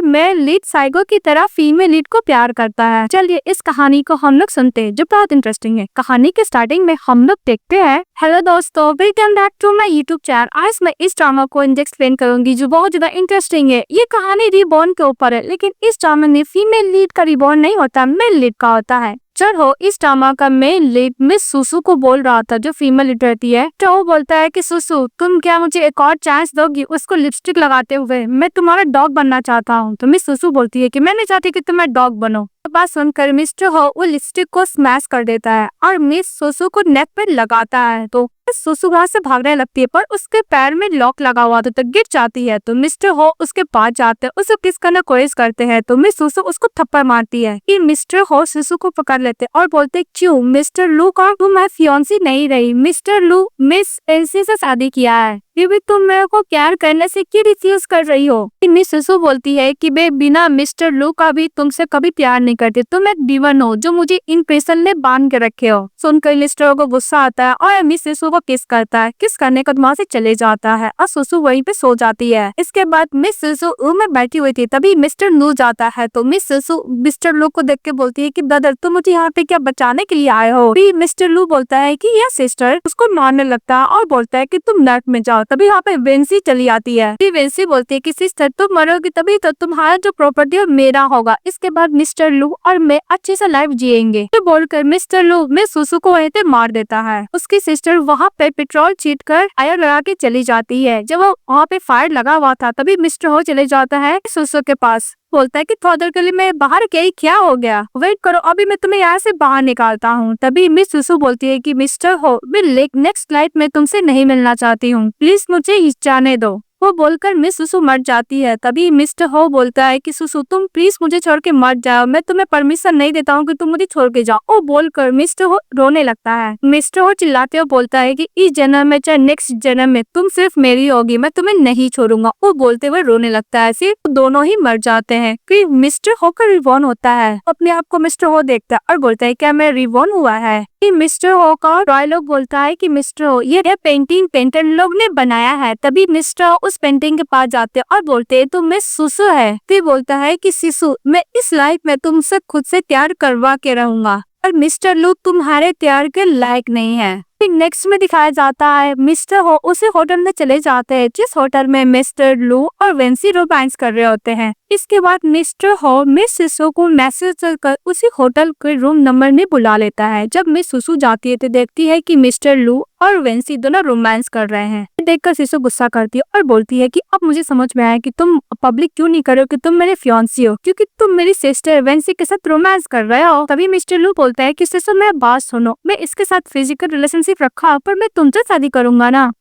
Male lead psycho की तरह female lead को प्यार करता है। चलिए इस कहानी को हम लोग सुनते हैं, जो बहुत इंटरेस्टिंग है। कहानी के स्टार्टिंग में हम लोग देखते हैं, हेलो दोस्तों, welcome back to my YouTube channel. आज मैं इस ड्रामा को एक्सप्लेन करूंगी जो बहुत ज्यादा इंटरेस्टिंग है। ये कहानी रिबॉर्न के ऊपर है, लेकिन इस ड्रामा में फीमेल लीड का रिबॉर्न नहीं होता, मेल लीड का होता है। चलो, इस ड्रामा का मेन लीड मिस सुसु को बोल रहा था, जो फीमेल लीड रहती है। तो वो बोलता है कि सुसु, तुम क्या मुझे एक और चांस दोगी? उसको लिपस्टिक लगाते हुए, मैं तुम्हारा डॉग बनना चाहता हूँ। तो मिस सुसु बोलती है कि मैं नहीं चाहती कि तुम डॉग बनो। बात सुनकर मिस्टर हो वो लिपस्टिक को स्मैश कर देता है और मिस सुसु को नेक पे लगाता है। तो सुसु वहां से भागने लगती है, पर उसके पैर में लॉक लगा हुआ था, तो गिर जाती है। तो मिस्टर हो उसके पास जाते हैं, उसे किस करना कोशिश करते हैं। तो मिस सुसु उसको थप्पड़ मारती है। फिर मिस्टर हो सुसु को पकड़ लेते और बोलते, क्यों मिस्टर लू का तुम्हारी फियांसी नहीं रही? मिस्टर लू मिस एंसी से शादी किया है, फिर भी तुम मेरे को प्यार करने से क्यों रिफ्यूज कर रही हो? मिस सुसु बोलती है कि मैं बिना मिस्टर लू का भी तुमसे कभी प्यार नहीं करती। तुम एक डीवन हो जो मुझे इम्प्रेशन में बांध के रखे हो। सुनकर मिस्टर को गुस्सा आता है और मिस सुसु को किस करता है। किस करने के बाद वहाँ से चले जाता है और सुसु वहीं पे सो जाती है। इसके बाद मिस सुसु रूम में बैठी हुई थी, तभी मिस्टर लू जाता है। तो मिस सुसु मिस्टर लू को देख के बोलती है कि ब्रदर, तुम मुझे यहाँ पे क्या बचाने के लिए आए हो? फिर मिस्टर लू बोलता है कि यह सिस्टर, उसको मारने लगता है और बोलता है कि तुम नर्क में जाओ। तभी यहाँ पे वेंसी चली आती है। फिर वेंसी बोलती है कि सिस्टर, तुम मरोगी तभी तो तुम्हारा जो प्रॉपर्टी है मेरा होगा। इसके बाद मिस्टर लू और मैं अच्छे से लाइफ जिएंगे। तो बोलकर मिस्टर लू मिस सुसु को वहीं पे मार देता है। उसकी सिस्टर वहाँ पे पेट्रोल छीट कर फायर लगा के चली जाती है। जब वो वहाँ पे फायर लगा हुआ था, तभी मिस्टर हो चले जाता है सुसु के पास। बोलता है कि फादर के लिए मैं बाहर गई, क्या हो गया? वेट करो, अभी मैं तुम्हें यहाँ से बाहर निकालता हूँ। तभी मिस सुसु बोलती है कि मिस्टर हो, मैं नेक्स्ट फ्लाइट में तुमसे नहीं मिलना चाहती हूँ, प्लीज मुझे जाने दो। वो बोलकर मिस सुसु मर जाती है। तभी मिस्टर हो बोलता है कि सुसु, तुम प्लीज मुझे छोड़ के मत जाओ, मैं तुम्हें परमिशन नहीं देता हूँ कि तुम मुझे छोड़ के जाओ। वो बोलकर मिस्टर हो रोने लगता है। मिस्टर हो चिल्लाते हुए बोलता है कि इस जन्म में चाहे नेक्स्ट जन्म में तुम सिर्फ मेरी होगी, मैं तुम्हें नहीं छोड़ूंगा। वो बोलते हुए रोने लगता है। सिर्फ दोनों ही मर जाते हैं। फिर मिस्टर हो का रिबॉर्न होता है। अपने आप को मिस्टर हो देखता है और बोलता है, क्या मैं रिबॉर्न हुआ है? मिस्टर हो का रॉय लोग बोलता है कि मिस्टर हो, ये पेंटिंग पेंटर लोग ने बनाया है। तभी मिस्टर हो उस पेंटिंग के पास जाते और बोलते हैं, तो मिस सुसु है। फिर बोलता है कि सिसु, मैं इस लाइफ में तुमसे खुद से प्यार करवा के रहूंगा, और मिस्टर लू तुम्हारे प्यार के लायक नहीं है। नेक्स्ट में दिखाया जाता है, मिस्टर हो उसी होटल में चले जाते हैं जिस होटल में मिस्टर लू और वेंसी रोमांस कर रहे होते हैं। इसके बाद मिस्टर हो मिस सुसु को मैसेज कर उसी होटल के रूम नंबर में बुला लेता है। जब मिस सुसु जाती है तो देखती है कि मिस्टर लू और वेंसी दोनों रोमांस कर रहे हैं। देखकर सिसु गुस्सा करती है और बोलती है कि अब मुझे समझ में आया कि तुम पब्लिक क्यों नहीं कर रहे हो कि तुम मेरे फियांसी हो, क्योंकि तुम मेरी सिस्टर वेंसी के साथ रोमांस कर रहे हो। तभी मिस्टर लू बोलता है कि सिसु, मेरी बात सुनो, मैं इसके साथ फिजिकल रिलेशनशिप रखा, पर मैं तुमसे शादी करूंगा ना।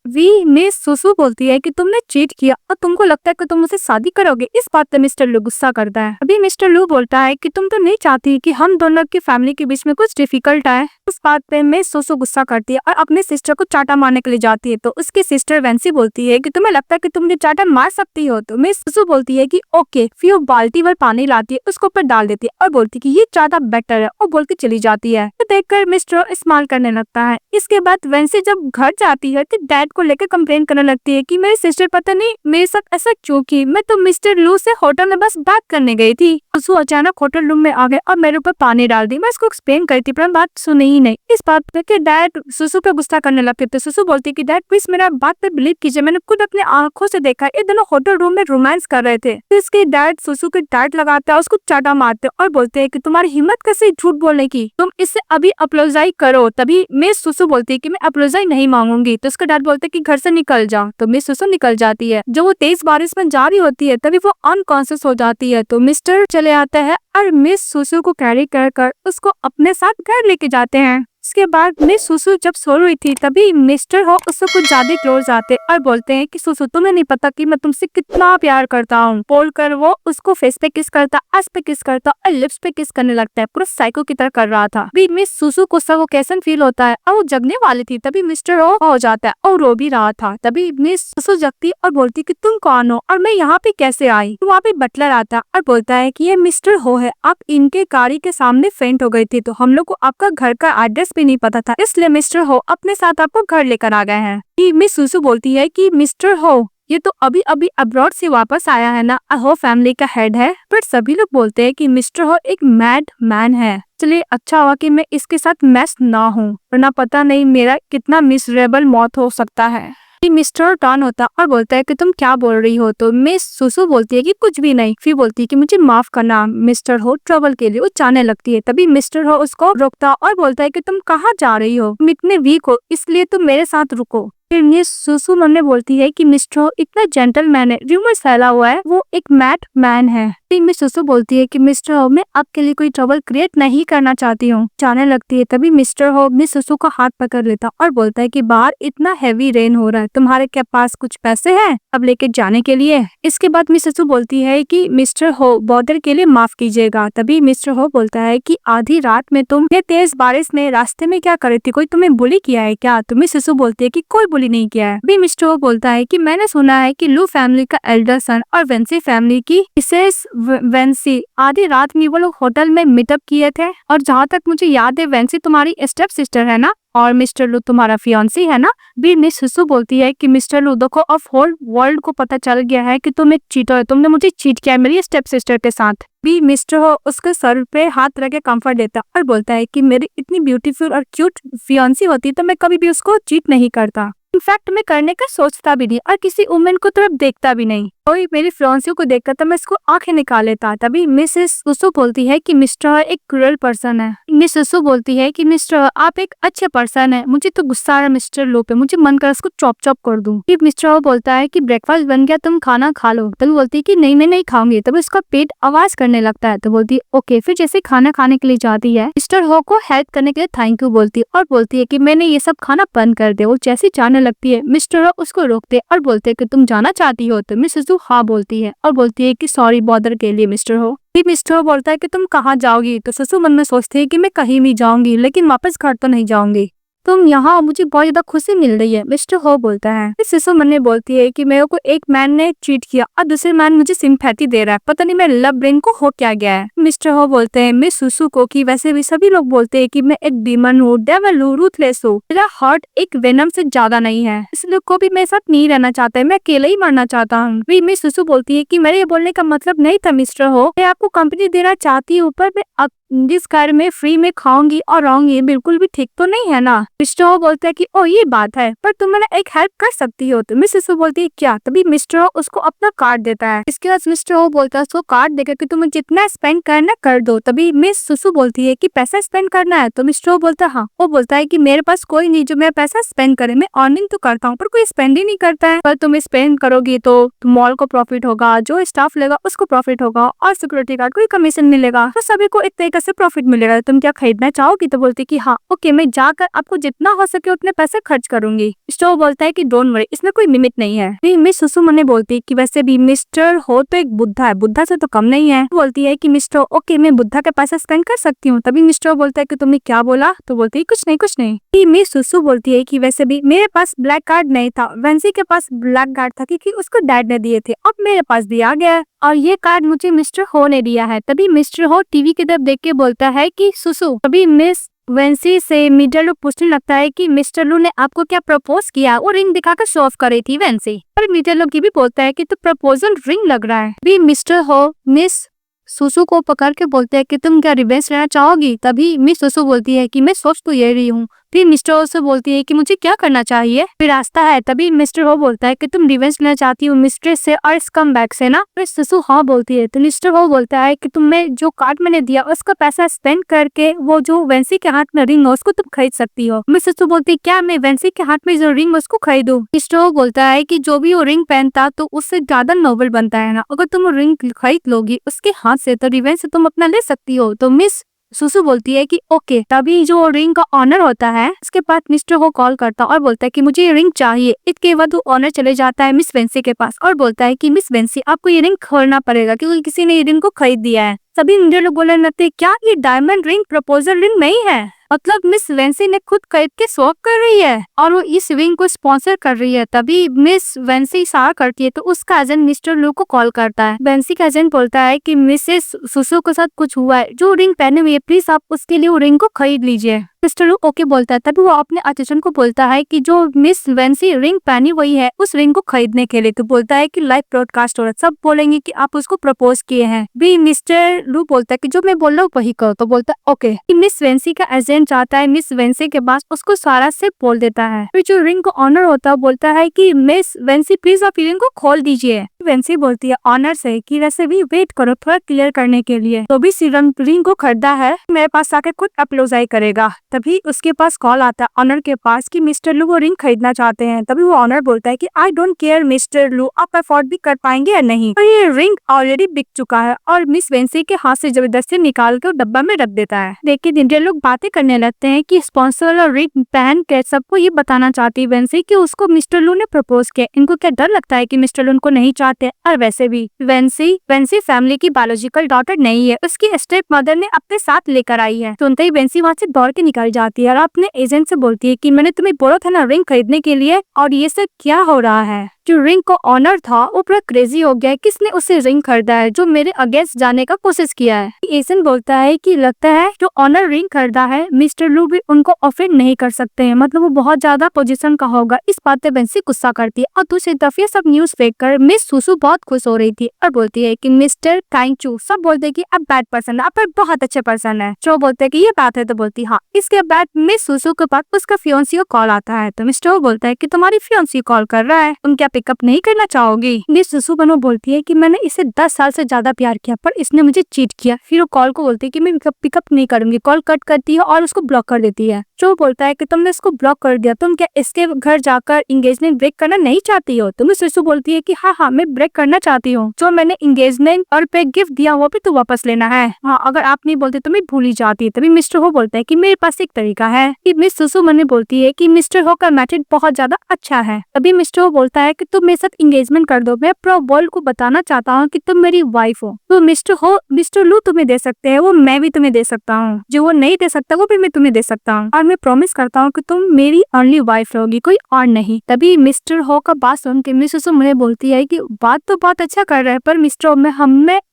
मिस सुसु बोलती है कि तुमने चीट किया और तुमको लगता है कि तुम मुझसे शादी करोगे। इस बात पे मिस्टर लू गुस्सा करता है। अभी मिस्टर लू बोलता है कि तुम तो नहीं चाहती कि हम दोनों की फैमिली के बीच में कुछ डिफिकल्ट है। उस बात पे मिस सुसु गुस्सा करती है और अपने सिस्टर को चाटा मारने के लिए जाती है। तो उसकी सिस्टर वेंसी बोलती है कि तुम्हें लगता है कि तुम मुझे चाटा मार सकती हो? तो मिस सुसु बोलती है कि ओके। फिर वो बाल्टी भर पानी लाती है, उसको ऊपर डाल देती है और बोलती है कि ये चाटा बेटर है, और बोल के चली जाती है। तो देखकर मिस्टर इस्तेमाल करने लगता है। इसके बाद वेंसी जब घर जाती है तो डैड को लेकर कंप्लेन करने लगती है कि मेरी सिस्टर पता नहीं मेरे साथ ऐसा क्यों की, मैं तो मिस्टर लू से होटल में बस बात करने गई थी। सुसु अचानक होटल रूम में आ गए और मेरे ऊपर पानी डाल दी। मैं इसको एक्सप्लेन करती पर बात सुनी ही नहीं। इस बात पे डैड सुसु पे गुस्सा करने लगते। तो सुसु बोलती कि डैड प्लीज मेरा बात पे बिलीव कीजिए, मैंने खुद अपने आंखों से देखा, ये दोनों होटल रूम में रोमांस कर रहे थे। तो इसके डैड सुसु के डांट लगाते हैं, उसको चाटा मारते और बोलते हैं कि तुम्हारी हिम्मत कैसे झूठ बोलने की, तुम इससे अभी अपोलोजाइज करो। तभी मिस सुसु बोलती है कि मैं अपोलोजाइज नहीं मांगूंगी। तो उसका डैड बोलते कि घर से निकल जाओ। तो मिस सुसु निकल जाती है। जब वो तेज बारिश में जा रही होती है तभी वो अनकॉन्शियस हो जाती है। तो मिस्टर चले आते हैं और मिस सुसु को कैरी कर उसको अपने साथ घर लेके जाते हैं। इसके बाद मिस सुसु जब सो रही थी तभी मिस्टर हो उससे कुछ ज्यादा क्लोज आते और बोलते हैं कि सुसु, तुम्हें नहीं पता कि मैं तुमसे कितना प्यार करता हूँ। बोलकर वो उसको फेस पे किस करता, आस पे किस करता और लिप्स पे किस करने लगता है। पूरा साइको की तरह कर रहा था। अभी मिस सुसु को सफोकेशन फील होता है और वो जगने वाली थी। तभी मिस्टर हो जाता है और रो भी रहा था। तभी मिस सुसु जगती और बोलती कि तुम कौन हो और मैं यहाँ पे कैसे आई? तो वहाँ पे बटलर आता और बोलता है कि ये मिस्टर हो है, आप इनके गाड़ी के सामने फेंट हो गई थी, तो हम लोग को आपका घर का एड्रेस भी नहीं पता था, इसलिए मिस्टर हो अपने साथ आपको घर लेकर आ गए हैं। मिस सुसु बोलती है कि मिस्टर हो ये तो अभी अभी अब्रॉड से वापस आया है ना, हो फैमिली का हेड है। पर सभी लोग बोलते हैं कि मिस्टर हो एक मैड मैन है। चलिए अच्छा हुआ कि मैं इसके साथ मैस ना हूँ, वरना पता नहीं मेरा कितना मिसरेबल मौत हो सकता है। मिस्टर टर्न होता और बोलता है कि तुम क्या बोल रही हो, तो मिस सुसु बोलती है कि कुछ भी नहीं। फिर बोलती है कि मुझे माफ करना मिस्टर हो, ट्रबल के लिए वो जाने लगती है। तभी मिस्टर हो उसको रोकता और बोलता है कि तुम कहाँ जा रही हो, तुम इतने वीक हो, इसलिए तुम मेरे साथ रुको। फिर मिस सुसु मन में बोलती है कि मिस्टर हो इतना जेंटलमैन है, रूमर फैला हुआ है वो एक मैड मैन है। फिर मिस सुसु बोलती है कि मिस्टर हो मैं आपके लिए कोई ट्रबल क्रिएट नहीं करना चाहती हूँ, जाने लगती है। तभी मिस्टर हो मिस सुसु का हाथ पकड़ लेता और बोलता है कि बाहर इतना हैवी रेन हो रहा है, तुम्हारे क्या पास कुछ पैसे हैं अब लेके जाने के लिए। इसके बाद मिस सुसु बोलती है कि मिस्टर हो बॉर्डर के लिए माफ कीजिएगा। तभी मिस्टर हो बोलता है कि आधी रात में तुम ये तेज बारिश में रास्ते में क्या कर रही थी, कोई तुम्हें बुली किया है क्या। तो मिस सुसु बोलती है कि कोई बुली नहीं किया है। भी मिस्टर हो बोलता है कि मैंने सुना है कि लू फैमिली का एल्डर सन और वेंसी फैमिली की मिसेस वेंसी आधी रात में वो लोग होटल में मीटअप किए थे, और जहाँ तक मुझे याद है वेंसी तुम्हारी स्टेप सिस्टर है ना, और मिस्टर लू तुम्हारा फियांसी है ना। भी मिस सुसु बोलती है कि मिस्टर लू देखो अब होल वर्ल्ड को पता चल गया है कि तुम एक चीटर हो, तुमने मुझे चीट किया मेरी स्टेप सिस्टर के साथ। भी मिस्टर हो उसके सर पे हाथ रख के कंफर्ट देता और बोलता है कि मेरी इतनी ब्यूटीफुल और क्यूट फियांसी होती तो मैं कभी भी उसको चीट नहीं करता, इनफैक्ट मैं करने का सोचता भी नहीं और किसी वुमेन को तरफ देखता भी नहीं, कोई मेरी फियांसी को देखता तो मैं इसको आंखें निकाल लेता। तभी मिसेस सुसु बोलती है कि मिस्टर एक क्रूअल पर्सन है। मिस सुसु बोलती है कि मिस्टर आप एक अच्छे पर्सन है, मुझे तो गुस्सा आ रहा मिस्टर लो पे, मुझे मन कर उसको चॉप चॉप कर दूं। फिर मिस्टर बोलता है कि ब्रेकफास्ट बन गया तुम खाना खा लो। तभी बोलती है कि नहीं मैं नहीं खाऊंगी। तभी उसका पेट आवाज करने लगता है तो बोलती है ओके। फिर जैसे खाना खाने के लिए जाती है मिस्टर हो को हेल्प करने के लिए थैंक यू बोलती है और बोलती है कि मैंने ये सब खाना बंद कर दे। वो जैसे जाने लगती है मिस्टर हो उसको रोकते और बोलते है कि तुम जाना चाहती हो। तो मिस सुसु हाँ बोलती है और बोलती है कि सॉरी बॉदर के लिए मिस्टर हो। फिर मिस्टर हो बोलता है कि तुम कहाँ जाओगी। तो सुसु मन में सोचती है कि मैं कहीं भी जाऊंगी लेकिन वापस घर तो नहीं जाऊंगी, तुम यहाँ मुझे बहुत ज्यादा खुशी मिल रही है मिस्टर हो बोलता है। फिर सुसु मन में बोलती है कि मेरे को एक मैन ने चीट किया और दूसरे मैन मुझे सिंपैथी दे रहा है, पता नहीं मेरे लव ब्रेन को हो क्या गया है। मिस्टर हो बोलते हैं मिस सुसु को कि वैसे भी सभी लोग बोलते हैं कि मैं एक डीमन हूँ, डेविल हूँ, रूथलेस हूँ, मेरा हार्ट एक वेनम से ज्यादा नहीं है, इसलिए कोई भी मेरे साथ नहीं रहना चाहता है, मैं अकेले ही मरना चाहता हूँ। फिर मिस सुसु बोलती है कि मेरे ये बोलने का मतलब नहीं था मिस्टर हो, मैं आपको कंपनी देना चाहती हूँ पर मैं जिस घर में फ्री में खाऊंगी और रहूंगी बिल्कुल भी ठीक तो नहीं है ना। मिस्टर हो बोलता है कि ओ ये बात है पर तुम मेरा एक हेल्प कर सकती हो। तो मिस सुसु बोलती है क्या। तभी मिस्टर हो उसको अपना कार्ड देता है। इसके बाद मिस्टर हो बोलता है उसको कार्ड देकर कि तुम्हें जितना स्पेंड करना कर दो। तभी मिस सुसु बोलती है कि पैसा स्पेंड करना है। तो मिस्टर हो बोलता है हाँ। वो बोलता है कि मेरे पास कोई नहीं जो मेरा पैसा स्पेंड करे, मैं अर्निंग तो करता हूँ पर कोई स्पेंड ही नहीं करता है, पर तुम स्पेंड करोगी तो मॉल को प्रॉफिट होगा, जो स्टाफ लेगा उसको प्रॉफिट होगा और सिक्योरिटी गार्ड को कमीशन मिलेगा, तो सभी को एक तरीके से प्रॉफिट मिलेगा। तुम क्या खरीदना चाहोगी। तो बोलती कि हाँ ओके मैं जाकर आपको जितना हो सके उतने पैसे खर्च करूंगी। मिस्टर बोलता है कि डोंट वरी इसमें कोई लिमिट नहीं है। फिर मिस सुसु मने बोलती है कि वैसे भी मिस्टर हो तो एक बुद्धा है, बुद्धा से तो कम नहीं है। बोलती है कि मिस्टर ओके मैं बुद्धा के पैसे स्पेंड कर सकती हूँ। तभी मिस्टर बोलता है कि तुमने क्या बोला। तो बोलती है कुछ नहीं कुछ नहीं। फिर मिस सुसु बोलती है कि वैसे भी मेरे पास ब्लैक कार्ड नहीं था, वेंसी के पास ब्लैक कार्ड था क्योंकि उसको डैड ने दिए थे, अब मेरे पास भी आ गया और ये कार्ड मुझे मिस्टर हो ने दिया है। तभी मिस्टर हो टीवी की तरफ देख के बोलता है कि सुसु। तभी मिस वेंसी से मिस्टर लू पूछने लगता है कि मिस्टर लू ने आपको क्या प्रपोज किया। वो रिंग दिखाकर शो ऑफ कर रही थी वेंसी, और मिस्टर लू की भी बोलता है कि तो प्रपोजल रिंग लग रहा है। भी मिस्टर हो मिस सुसु को पकड़ के बोलते हैं कि तुम क्या रिवेंज लेना चाहोगी। तभी मिस सुसु बोलती है कि मैं सोच तो ये रही हूँ। फिर मिस्टर हो से बोलती है कि मुझे क्या करना चाहिए, फिर रास्ता है। तभी मिस्टर हो बोलता है कि तुम रिवेंज लेना चाहती हो मिस्ट्रेस से और स्कम बैग से ना। फिर सुसु हाँ बोलती है। तो मिस्टर हो बोलता है कि तुम्हें जो कार्ड मैंने दिया उसका पैसा स्पेंड करके वो जो वेंसी के हाथ में रिंग है उसको तुम खरीद सकती हो। मिस सुसु बोलती है क्या मैं वेंसी के हाथ में जो रिंग उसको खरीदूं। मिस्टर हो बोलता है कि जो भी वो रिंग पहनता तो उससे ज्यादा नोबल बनता है ना, अगर तुम रिंग खरीद लोगी उसके हाथ से तो रिवेंज से तुम अपना ले सकती हो। तो मिस सुसु बोलती है कि ओके। तभी जो रिंग का ऑनर होता है उसके पास मिस्टर को कॉल करता और बोलता है कि मुझे ये रिंग चाहिए। इसके बाद वो ऑनर चले जाता है मिस वेंसी के पास और बोलता है कि मिस वेंसी आपको ये रिंग खोलना पड़ेगा क्योंकि किसी ने ये रिंग को खरीद दिया है। सभी इंडियन लोग बोलने लगते क्या ये डायमंड रिंग प्रपोजल रिंग नहीं है, मतलब मिस वेंसी ने खुद खरीद के शौक कर रही है और वो इस रिंग को स्पॉन्सर कर रही है। तभी मिस वेंसी इशारा करती है तो उसका एजेंट मिस्टर लू को कॉल करता है। वेंसी का एजेंट बोलता है कि मिसेस सुसु के साथ कुछ हुआ है, जो रिंग पहने हुई है प्लीज आप उसके लिए वो रिंग को खरीद लीजिए। मिस्टर लू ओके बोलता है। तभी वो अपने असिस्टेंट को बोलता है कि जो मिस वेंसी रिंग पहनी हुई है उस रिंग को खरीदने के लिए। तो बोलता है कि लाइव ब्रॉडकास्ट हो रहा है, सब बोलेंगे कि आप उसको प्रपोज किए हैं। भी मिस्टर लू बोलता है कि जो मैं बोल रहा हूँ वही करो। तो बोलता है ओके। मिस वेंसी का एजेंट जाता है मिस वेंसी के पास, उसको सारा से बोल देता है। फिर जो रिंग को ऑनर होता है बोलता है कि मिस वेंसी प्लीज आप रिंग को खोल दीजिए। वेंसी बोलती है ऑनर से कि वैसे भी वेट करो थोड़ा क्लियर करने के लिए। तो भी सीरम रिंग को खरीदा है, मेरे पास आके खुद अप्लोजाई करेगा। तभी उसके पास कॉल आता है ऑनर के पास कि मिस्टर लू वो रिंग खरीदना चाहते हैं। तभी वो ऑनर बोलता है कि आई डोंट केयर मिस्टर लू, आप अफोर्ड भी कर पाएंगे या नहीं। और ये रिंग ऑलरेडी बिक चुका है और मिस वेंसी के हाथ से जबरदस्ती निकाल कर डब्बा में रख देता है। देखिए इंडियन लोग बातें करने लगते हैं कि स्पॉन्सर और रिंग पहन के सबको ये बताना चाहती है वेंसी कि उसको मिस्टर लू ने प्रपोज किया। इनको क्या डर लगता है कि मिस्टर लू उनको नहीं चाहते। और वैसे भी वेंसी फैमिली की बायोलॉजिकल डॉटर नहीं है, उसकी स्टेप मदर ने अपने साथ लेकर आई है। सुनते ही वेंसी वहाँ से दौड़ के निकल जाती है और अपने एजेंट से बोलती है कि मैंने तुम्हें बोला था ना रिंग खरीदने के लिए, और ये सब क्या हो रहा है। जो रिंग को ऑनर था वो पूरा क्रेजी हो गया है, किसने उसे रिंग खरीदा है जो मेरे अगेंस्ट जाने का कोशिश किया है। एजेंट बोलता है कि लगता है जो ऑनर रिंग खरीदा है मिस्टर लू भी उनको ऑफेंड नहीं कर सकते हैं, मतलब वो बहुत ज्यादा पोजीशन का होगा। इस बात पे बेंसी गुस्सा करती है। और दूसरी तरफ ये सब न्यूज फेंक कर मिस सुसु बहुत खुश हो रही थी और बोलती है कि मिस्टर काइंचू, सब बोलते हैं कि आप बैड पर्सन है, आप बहुत अच्छे पर्सन है। जो बोलते हैं कि ये बात है तो बोलती हाँ। इसके बाद मिस सुसु के पास उसका फियोंसी को कॉल आता है। तो मिस्टर बोलता है कि तुम्हारी फियोंसी कॉल कर रहा है, तुम क्या पिकअप नहीं करना चाहोगी। मिस सुसु बनो बोलती है कि मैंने इसे 10 साल से ज्यादा प्यार किया पर इसने मुझे चीट किया। फिर वो कॉल को बोलती है कि मैं पिकअप नहीं करूंगी। कॉल कट करती है और उसको ब्लॉक कर देती है। जो बोलता है कि तुमने इसको ब्लॉक कर दिया, तुम क्या इसके घर जाकर एंगेजमेंट ब्रेक करना नहीं चाहती हो। तो मिस सुसु बोलती है कि हाँ मैं ब्रेक करना चाहती हूँ, जो मैंने एंगेजमेंट और पे गिफ्ट दिया वो भी तो वापस लेना है। हाँ अगर आप नहीं बोलते तो मैं भूल ही जाती। तभी मिस्टर हो बोलता है कि मेरे पास एक तरीका है। कि मिस सुसु मने बोलती है कि मिस्टर हो का मैथड बहुत ज्यादा अच्छा है। तभी मिस्टर हो बोलता है कि तुम मेरे साथ एंगेजमेंट कर दो, मैं पूरा वर्ल्ड को बताना चाहता हूँ कि तुम मेरी वाइफ हो। तो मिस्टर लू तुम्हें दे सकते हैं, वो मैं भी तुम्हें दे सकता हूँ, जो वो नहीं दे सकता वो भी मैं तुम्हें दे सकता हूँ। और मैं प्रॉमिस करता हूँ कि तुम मेरी ओनली वाइफ रहोगी, कोई और नहीं। तभी मिस्टर हो का बात सुन के मिस सुसु मुझे बोलती है कि बात तो बहुत अच्छा कर रहे हैं पर मिस्टर हो में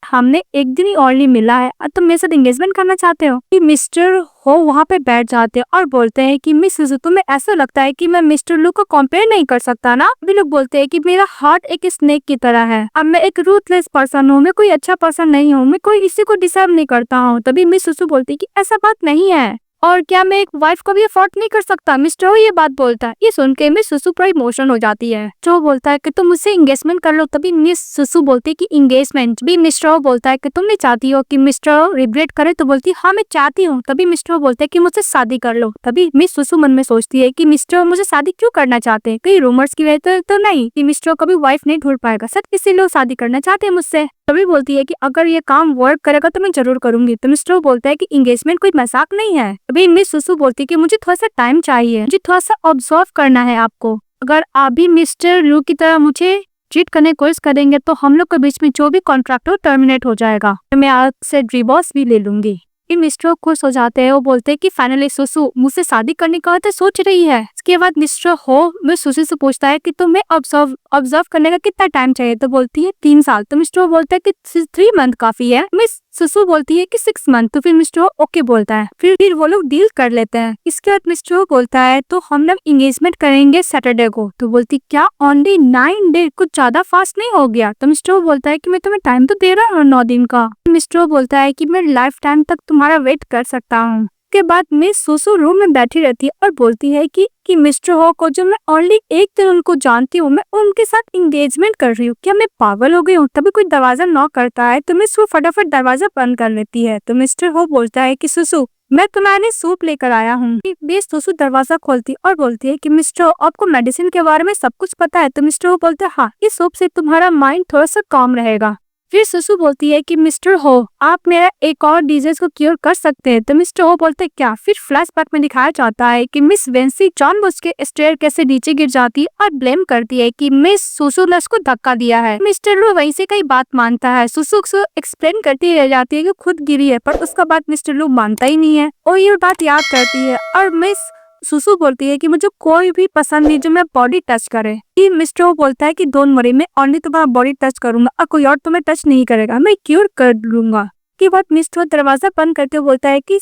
हमने एक दिन ही ओनली मिला है और तुम मेरे साथ एंगेजमेंट करना चाहते हो। कि मिस्टर हो वहाँ पे बैठ जाते हैं और बोलते हैं कि मिस सुसु तुम्हें ऐसा लगता है कि मैं मिस्टर लू को कंपेयर नहीं कर सकता ना। भी लोग बोलते हैं कि मेरा हार्ट एक स्नेक की तरह है, अब मैं एक रूथलेस पर्सन हूँ, मैं कोई अच्छा पर्सन नहीं हूँ, मैं कोई इसी को डिजर्व नहीं करता हूँ। तभी मिस सुसु बोलती है कि ऐसा बात नहीं है, और क्या मैं एक वाइफ को भी अफोर्ड नहीं कर सकता। मिस्टर हो ये बात बोलता है। ये सुन के मिस सुसु पर इमोशन हो जाती है। जो बोलता है कि तुम मुझसे एंगेजमेंट कर लो। तभी मिस सुसु बोलती है कि एंगेजमेंट भी। मिस्टर हो बोलता है कि तुम नहीं चाहती हो कि मिस्टर हो रिग्रेट करे। तो बोलती है हाँ मैं चाहती हूँ। तभी मिस्टर हो बोलते है कि मुझसे शादी कर लो। तभी मिस सुसु मन में सोचती है कि मिस्टर हो मुझे शादी क्यों करना चाहते हैं, कई रूमर्स की वजह तो नहीं कि मिस्टर कभी वाइफ नहीं ढूंढ पाएगा, सच इसीलिए शादी करना चाहते हैं मुझसे। तभी बोलती है कि अगर ये काम वर्क करेगा तो मैं जरूर करूंगी। तो मिस्टर बोलता है कि एंगेजमेंट कोई मजाक नहीं है। अभी मिस सुसु बोलती है कि मुझे थोड़ा सा टाइम चाहिए, मुझे थोड़ा सा ऑब्जर्व करना है आपको। अगर आप भी मिस्टर लू की तरह मुझे चीट करने की कोशिश करेंगे तो हम लोग के बीच में जो भी कॉन्ट्रैक्ट हो टर्मिनेट हो जाएगा, मैं आपसे डिवोर्स भी ले लूंगी। मिस्टर खुश हो जाते हैं। वो बोलते हैं कि फाइनली सुसु मुझसे शादी करने का तो सोच रही है। इसके बाद मिस्टर हो मैं सुसु से पूछता है कि तुम्हें ऑब्जर्व करने का कितना टाइम चाहिए। तो बोलती है 3 साल। तो मिस्टर बोलता है कि 3 मंथ काफी है। मिस सुसु बोलती है कि 6 मंथ। तो फिर मिस्टर ओके बोलता है। फिर वो लोग डील कर लेते हैं। इसके बाद मिस्टर बोलता है तो हम लोग एंगेजमेंट करेंगे सैटरडे को। तो बोलती क्या ओनली 9 डे, कुछ ज्यादा फास्ट नहीं हो गया। तो मिस्टर बोलता है कि मैं तुम्हें टाइम तो दे रहा हूँ 9 दिन का। मिस्टर बोलता है कि मैं लाइफ टाइम तक तुम्हारा वेट कर सकता हूँ। के बाद मिस सुसु रूम में बैठी रहती है और बोलती है कि मिस्टर हो को जो मैं ओनली एक दिन उनको जानती हूँ, मैं उनके साथ एंगेजमेंट कर रही हूँ, क्या मैं पागल हो गई हूँ। तभी कोई दरवाजा नॉक करता है तो मिस वो फटाफट दरवाजा बंद कर लेती है। तो मिस्टर हो बोलता है कि सुसु मैं तुम्हारे सूप लेकर आया हूँ। मिस सुसु दरवाजा खोलती और बोलती है कि मिस्टर आपको मेडिसिन के बारे में सब कुछ पता है। तो मिस्टर हो बोलते हैं हाँ, इस सूप से तुम्हारा माइंड थोड़ा सा काम रहेगा। फिर सुसु बोलती है कि मिस्टर हो आप मेरा एक और डिजीज को क्योर कर सकते हैं। तो मिस्टर हो बोलते हैं क्या। फिर फ्लैशबैक में दिखाया जाता है कि मिस वेंसी जानबूझ के स्टेयर कैसे नीचे गिर जाती है और ब्लेम करती है कि मिस सुसु ने उसको धक्का दिया है। मिस्टर लू वहीं से कई बात मानता है। सुसु को एक्सप्लेन करती रह जाती है कि खुद गिरी है, पर उसका बात मिस्टर लू मानता ही नहीं है और ये बात याद करती है। और मिस सुसु बोलती है कि मुझे कोई भी पसंद नहीं जो मैं बॉडी टच करे। मिस्टर वो बोलता है कि डोंट वरी, मैं ओनली तुम्हारा बॉडी टच करूंगा और कोई और तुम्हें टच नहीं करेगा, मैं क्योर कर लूंगा। के बाद मिस्टर दरवाजा बंद करके बोलता है कि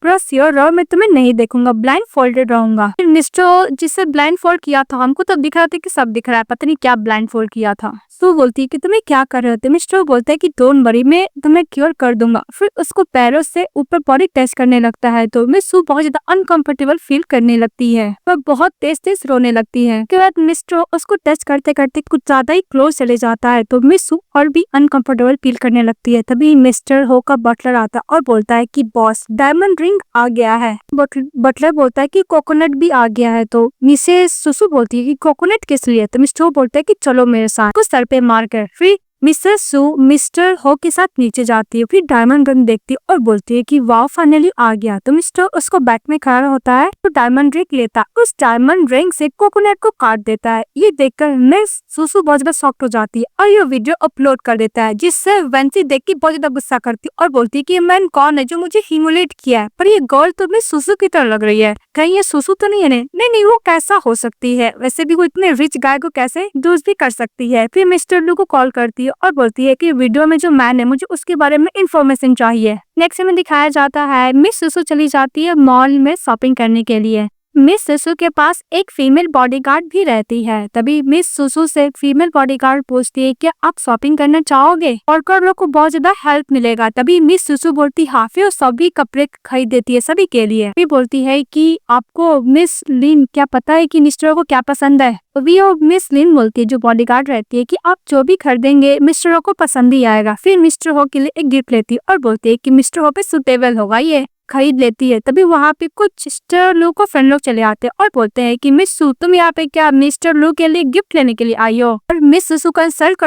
बस श्योर रहो, मैं तुम्हें नहीं देखूंगा, ब्लाइंड फोल्डेड रहूंगा। फिर मिस्टर जिससे ब्लाइंड फोल्ड किया था हमको तो दिख रहा था कि सब दिख रहा है, पता नहीं क्या ब्लाइंड फोल्ड किया था। सू बोलती है कि तुम्हें क्या कर रहे थे। मिस्टर बोलता है कि डोंट वरी, मैं तुम्हें क्योर कर दूंगा। फिर उसको पैरों से ऊपर बॉडी टेस्ट करने लगता है तो मिस सू बहुत ज्यादा अनकंफर्टेबल फील करने लगती है, वह बहुत तेज तेज रोने लगती है। उसके बाद मिस्टर उसको टेस्ट करते करते कुछ ज्यादा ही क्लोज चले जाता है तो मिस सू और भी अनकंफर्टेबल फील करने लगती है। तभी मिस्टर हो का बटलर आता और बोलता है कि बॉस डायमंड रिंग आ गया है। बटलर बोलता है कि कोकोनट भी आ गया है तो मिसेस सुसु बोलती है कि कोकोनट किस लिए। तो मिस्टर बोलता है कि चलो मेरे साथ, कुछ सर पे मार कर। फिर मिसेस सू मिस्टर हो के साथ नीचे जाती है, फिर डायमंड रिंग देखती है और बोलती है कि वाह फाइनली आ गया। तो मिस्टर उसको बैक में खड़ा होता है तो डायमंड रिंग लेता, उस डायमंड रिंग से कोकोनट को काट देता है। ये देखकर मिस सुसु बहुत ज्यादा शॉक्ड हो जाती है और ये वीडियो अपलोड कर देता है, जिससे वेंसी देख के बहुत ज्यादा गुस्सा करती है और बोलती है कि मैन कौन है जो मुझे ह्यूमिलेट किया है, पर ये गर्ल तो मिस सुसु की तरह लग रही है, कहीं ये सुसु तो नहीं है? नहीं, वो कैसा हो सकती है, वैसे भी वो इतने रिच गाय को कैसे यूज भी कर सकती है। फिर मिस्टर लू को कॉल करती है और बोलती है कि वीडियो में जो मैन है मुझे उसके बारे में इंफॉर्मेशन चाहिए। नेक्स्ट में दिखाया जाता है मिस सुसु चली जाती है मॉल में शॉपिंग करने के लिए। मिस सुसु के पास एक फीमेल बॉडीगार्ड भी रहती है। तभी मिस सुसु से फीमेल बॉडीगार्ड पूछती है कि आप शॉपिंग करना चाहोगे, वर्कर लोग को बहुत ज्यादा हेल्प मिलेगा। तभी मिस सुसु बोलती हाँ, फिर सभी कपड़े खरीद देती है सभी के लिए। फिर बोलती है कि आपको मिस लिन क्या पता है कि मिस्टर को क्या पसंद है। तभी वो मिस लिन बोलती है जो बॉडीगार्ड रहती है कि आप जो भी खरीदेंगे मिस्टर को पसंद ही आएगा। फिर मिस्टर हो के लिए एक गिफ्ट लेती है और बोलती है कि मिस्टर हो पे सुटेबल होगा, ये खरीद लेती है। तभी वहाँ पे कुछ सिस्टर लू को फ्रेंड लोग चले आते हैं और बोलते हैं कि मिस सू तुम यहाँ पे क्या मिस्टर लू के लिए गिफ्ट लेने के लिए आई हो। और मिस सुसु का इंसल्ट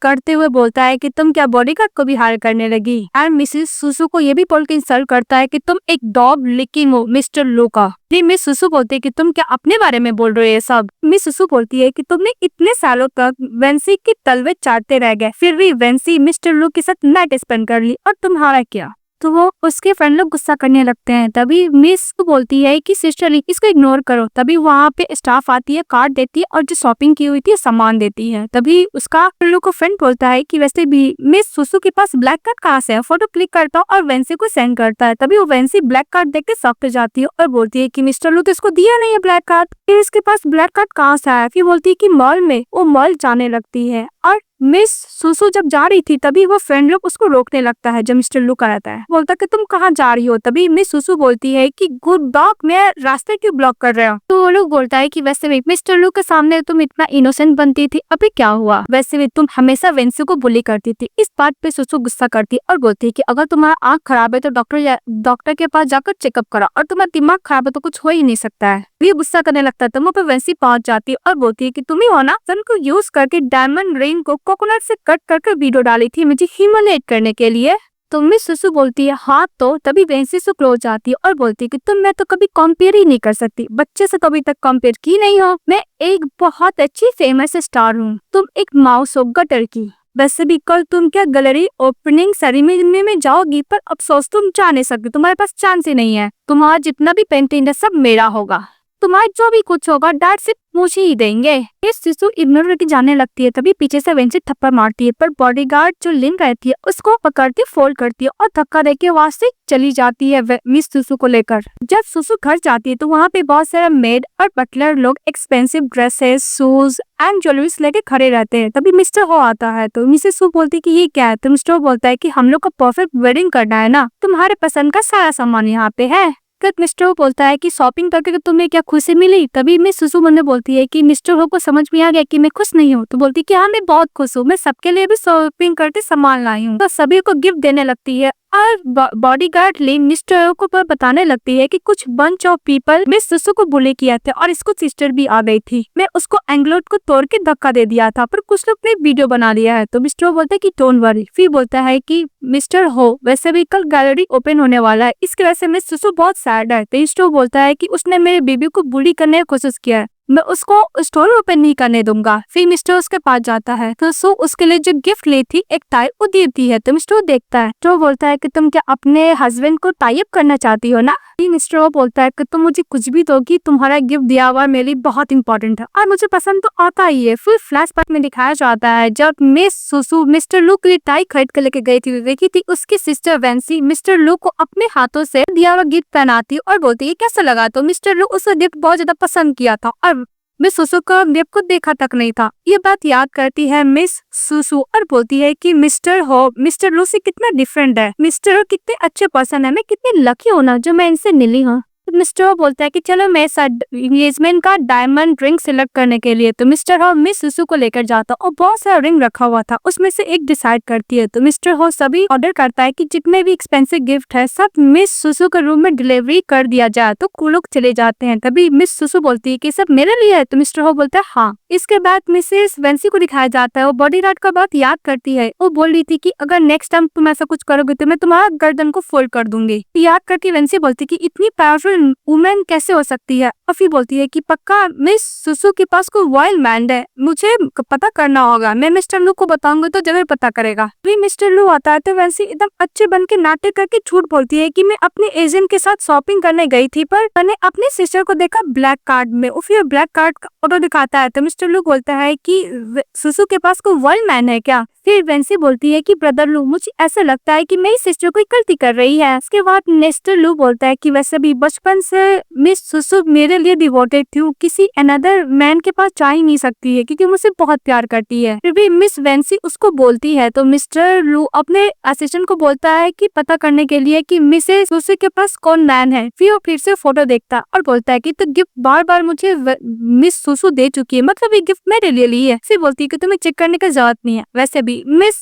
करते हुए बोलता है कि तुम क्या बॉडीगार्ड को भी हायर करने लगी। और मिसेस सुसु को ये भी बोल के इंसल्ट करता है कि तुम एक डॉग लिकिंग हो मिस्टर लू का। मिस सुसु बोलती है कि तुम क्या अपने बारे में बोल रहे हो सब। मिस सुसु बोलती है कि तुमने इतने सालों तक वेंसी की तलवे चाटते रह गए, फिर भी वेंसी मिस्टर लू के साथ नाइट स्पेंड कर ली और तुम्हारा क्या। तो वो उसके फ्रेंड लोग गुस्सा करने लगते हैं। तभी मिस बोलती है कि सिस्टर इसको इग्नोर करो। तभी वहाँ पे स्टाफ आती है, कार्ड देती है और जो शॉपिंग की हुई थी सामान देती है। तभी उसका को फ्रेंड बोलता है कि वैसे भी मिस सुसु के पास ब्लैक कार्ड कहाँ से है, फोटो क्लिक करता है और वेंसी को सेंड करता है। तभी वो वेंसी ब्लैक कार्ड देख के शॉक हो जाती है और बोलती है कि मिस्टर लू तो इसको दिया नहीं है ब्लैक कार्ड, फिर इसके पास ब्लैक कार्ड कहाँ से आया। फिर बोलती है कि मॉल में, वो मॉल जाने लगती है और मिस सुसु जब जा रही थी तभी वो फ्रेंड लोग उसको रोकने लगता है जब मिस्टर लू का रहता है। बोलता कि तुम कहाँ जा रही हो। तभी मिस सुसु बोलती है कि गुड डॉग मैं रास्ते क्यों ब्लॉक कर रहे हो। तो वो लोग बोलता है कि वैसे भी मिस्टर लू के सामने तुम इतना इनोसेंट बनती थी, अभी क्या हुआ, वैसे भी तुम हमेशा वेंसी को बुली करती थी। इस बात पे सुसु गुस्सा करती और बोलती है कि अगर तुम्हारा आँख खराब है तो डॉक्टर के पास जाकर चेकअप करा, और तुम्हारा दिमाग खराब है तो कुछ हो ही नहीं सकता है। ये गुस्सा करने लगता है। तुम पे वेंसी पहुंच जाती है और बोलती है कि तुम ही हो ना सन को यूज करके डायमंड रिंग को कोकोनट से कट करके वीडियो डाली थी मुझे ह्यूमिलेट करने के लिए। तो मिस सुसु बोलती है हाँ। तो तभी वेंसी से क्लोज आती है और बोलती है कि तुम मैं तो कभी कंपेयर ही नहीं कर सकती, बच्चे से तो अभी तक कंपेयर की नहीं हो। मैं एक बहुत अच्छी फेमस स्टार हूँ, तुम एक माउस हो गटर की। वैसे भी कल तुम क्या गैलरी ओपनिंग सेरेमनी में जाओगी, पर अफसोस तुम जा नहीं सकती, तुम्हारे पास चांस ही नहीं है। तुम्हारा जितना भी पेंटिंग है सब मेरा होगा, तुम्हारा जो भी कुछ होगा डैड सिर्फ मुझे ही देंगे। ये शिशु इग्नोर करके जाने लगती है। तभी पीछे से वेंसी थप्पड़ मारती है, पर बॉडीगार्ड जो लिन रहती है उसको पकड़ती फोल्ड करती है और धक्का देके वहां से चली जाती है मिस सुसु को लेकर। जब सुसु घर जाती है तो वहाँ पे बहुत सारा मेड और बटलर लोग expensive dresses, shoes and jewelleries लेके खड़े रहते हैं। तभी मिस्टर हो आता है तो मिसेस सु बोलती है कि ये क्या है। तो मिस्टर बोलता है कि हम लोग का परफेक्ट वेडिंग करना है ना, तुम्हारे पसंद का सारा सामान यहाँ पे है। मिस्टर बोलता है कि शॉपिंग करके तुम्हें क्या खुशी मिली। तभी मिस सुसु मन बोलती है कि मिस्टर हो को समझ में आ गया कि मैं खुश नहीं हूँ। तो बोलती है कि हाँ मैं बहुत खुश हूँ, मैं सबके लिए भी शॉपिंग करके सामान लाई हूँ। तो सभी को गिफ्ट देने लगती है और बॉडीगार्ड लिन मिस्टर को पर बताने लगती है कि कुछ बंच ऑफ पीपल मिस सुसु को बुली किया था और इसको सिस्टर भी आ गई थी। मैं उसको एंगलोट को तोड़ के धक्का दे दिया था, पर कुछ लोग ने वीडियो बना लिया है। तो मिस्टर बोलता है कि डोंट वरी। फिर बोलता है कि मिस्टर हो वैसे भी कल गैलरी ओपन होने वाला है, इसकी वजह से मिस सुसु बहुत सैड है। तो मिस्टर बोलता है कि उसने मेरे बेबी को बुली करने की कोशिश किया है, मैं उसको स्टोर ओपन नहीं करने दूंगा। फिर मिस्टर उसके पास जाता है तो सो उसके लिए जो गिफ्ट ली थी एक टाई वो देती है। तो मिस्टर देखता है तो बोलता है कि तुम क्या अपने हस्बैंड को टाई अप करना चाहती हो ना। मिस्टर वो बोलता है कि तुम मुझे कुछ भी दोगी, तुम्हारा गिफ्ट दिया हुआ मेरे लिए बहुत इंपॉर्टेंट है और मुझे पसंद तो आता ही है। फिर फ्लैशबैक में दिखाया जाता है जब मिस सुसु मिस्टर लू के लिए टाई खरीद कर लेके गई थी, देखी थी उसकी सिस्टर वेंसी मिस्टर लू को अपने हाथों से दिया हुआ गिफ्ट पहनाती और बोलती है कैसा लगा। तो मिस्टर लू उस गिफ्ट बहुत ज्यादा पसंद किया था और मिस सुसु को गिफ्ट को देखा तक नहीं था। ये बात याद करती है मिस सुसु और बोलती है कि मिस्टर लू से कितना डिफरेंट है, मिस्टर हो कितने अच्छे पर्सन है, मैं कितनी लकी हूँ ना जो मैं इनसे मिली हूँ। तो मिस्टर हो बोलता है कि चलो मैं एंगेजमेंट का डायमंड रिंग सिलेक्ट करने के लिए। तो मिस्टर हो मिस सुसु को लेकर जाता और बहुत सारा रिंग रखा हुआ था, उसमें से एक डिसाइड करती है। तो मिस्टर हो सभी ऑर्डर करता है कि जितने भी एक्सपेंसिव गिफ्ट है सब मिस सुसु के रूम में डिलीवरी कर दिया जाए। तो कुछ लोग चले जाते हैं, तभी मिस सुसु बोलती है कि सब मेरे लिए है। तो मिस्टर हो बोलता है हाँ। इसके बाद मिसेस वेंसी को दिखाया जाता है, वो बॉडीगार्ड का बात याद करती है। वो बोल रही थी कि अगर नेक्स्ट टाइम तुम ऐसा कुछ करोगे तो मैं तुम्हारा गर्दन को फोल्ड कर दूंगी। याद करके वेंसी बोलती कि इतनी पावरफुल वुमेन कैसे हो सकती है। और फिर बोलती है कि पक्का मिस सुसु के पास कोई वाइल्ड मैन है, मुझे पता करना होगा, मैं मिस्टर लू को बताऊंगा तो जरूर पता करेगा। फिर मिस्टर लू आता है तो वेंसी एकदम अच्छे बन के नाटक करके झूठ बोलती है कि मैं अपने एजेंट के साथ शॉपिंग करने गई थी पर मैंने अपने सिस्टर को देखा ब्लैक कार्ड में। फिर ब्लैक कार्ड का फोटो दिखाता है तो मिस्टर लू बोलता है कि सुसु के पास कोई वाइल्ड मैन है क्या। फिर वेंसी बोलती है कि ब्रदर लू मुझे ऐसा लगता है कि मेरी सिस्टर कोई गलती कर रही है। इसके बाद मिस्टर लू बोलता है कि वैसे भी बचपन से मिस सुसु मेरे लिए डिवोटेड थी, किसी अनदर मैन के पास जा ही नहीं सकती है क्योंकि मुझसे बहुत प्यार करती है। फिर भी मिस वेंसी उसको बोलती है तो मिस्टर लू अपने असिस्टेंट को बोलता है कि पता करने के लिए कि मिसेस सुसु के पास कौन मैन है। फिर वो फिर से फोटो देखता है और बोलता है कि तो गिफ्ट बार बार मुझे मिस सुसु दे चुकी है, मतलब ये गिफ्ट मेरे लिए ली है। फिर बोलती है कि तुम्हें चेक करने की जरूरत नहीं है, वैसे भी मिस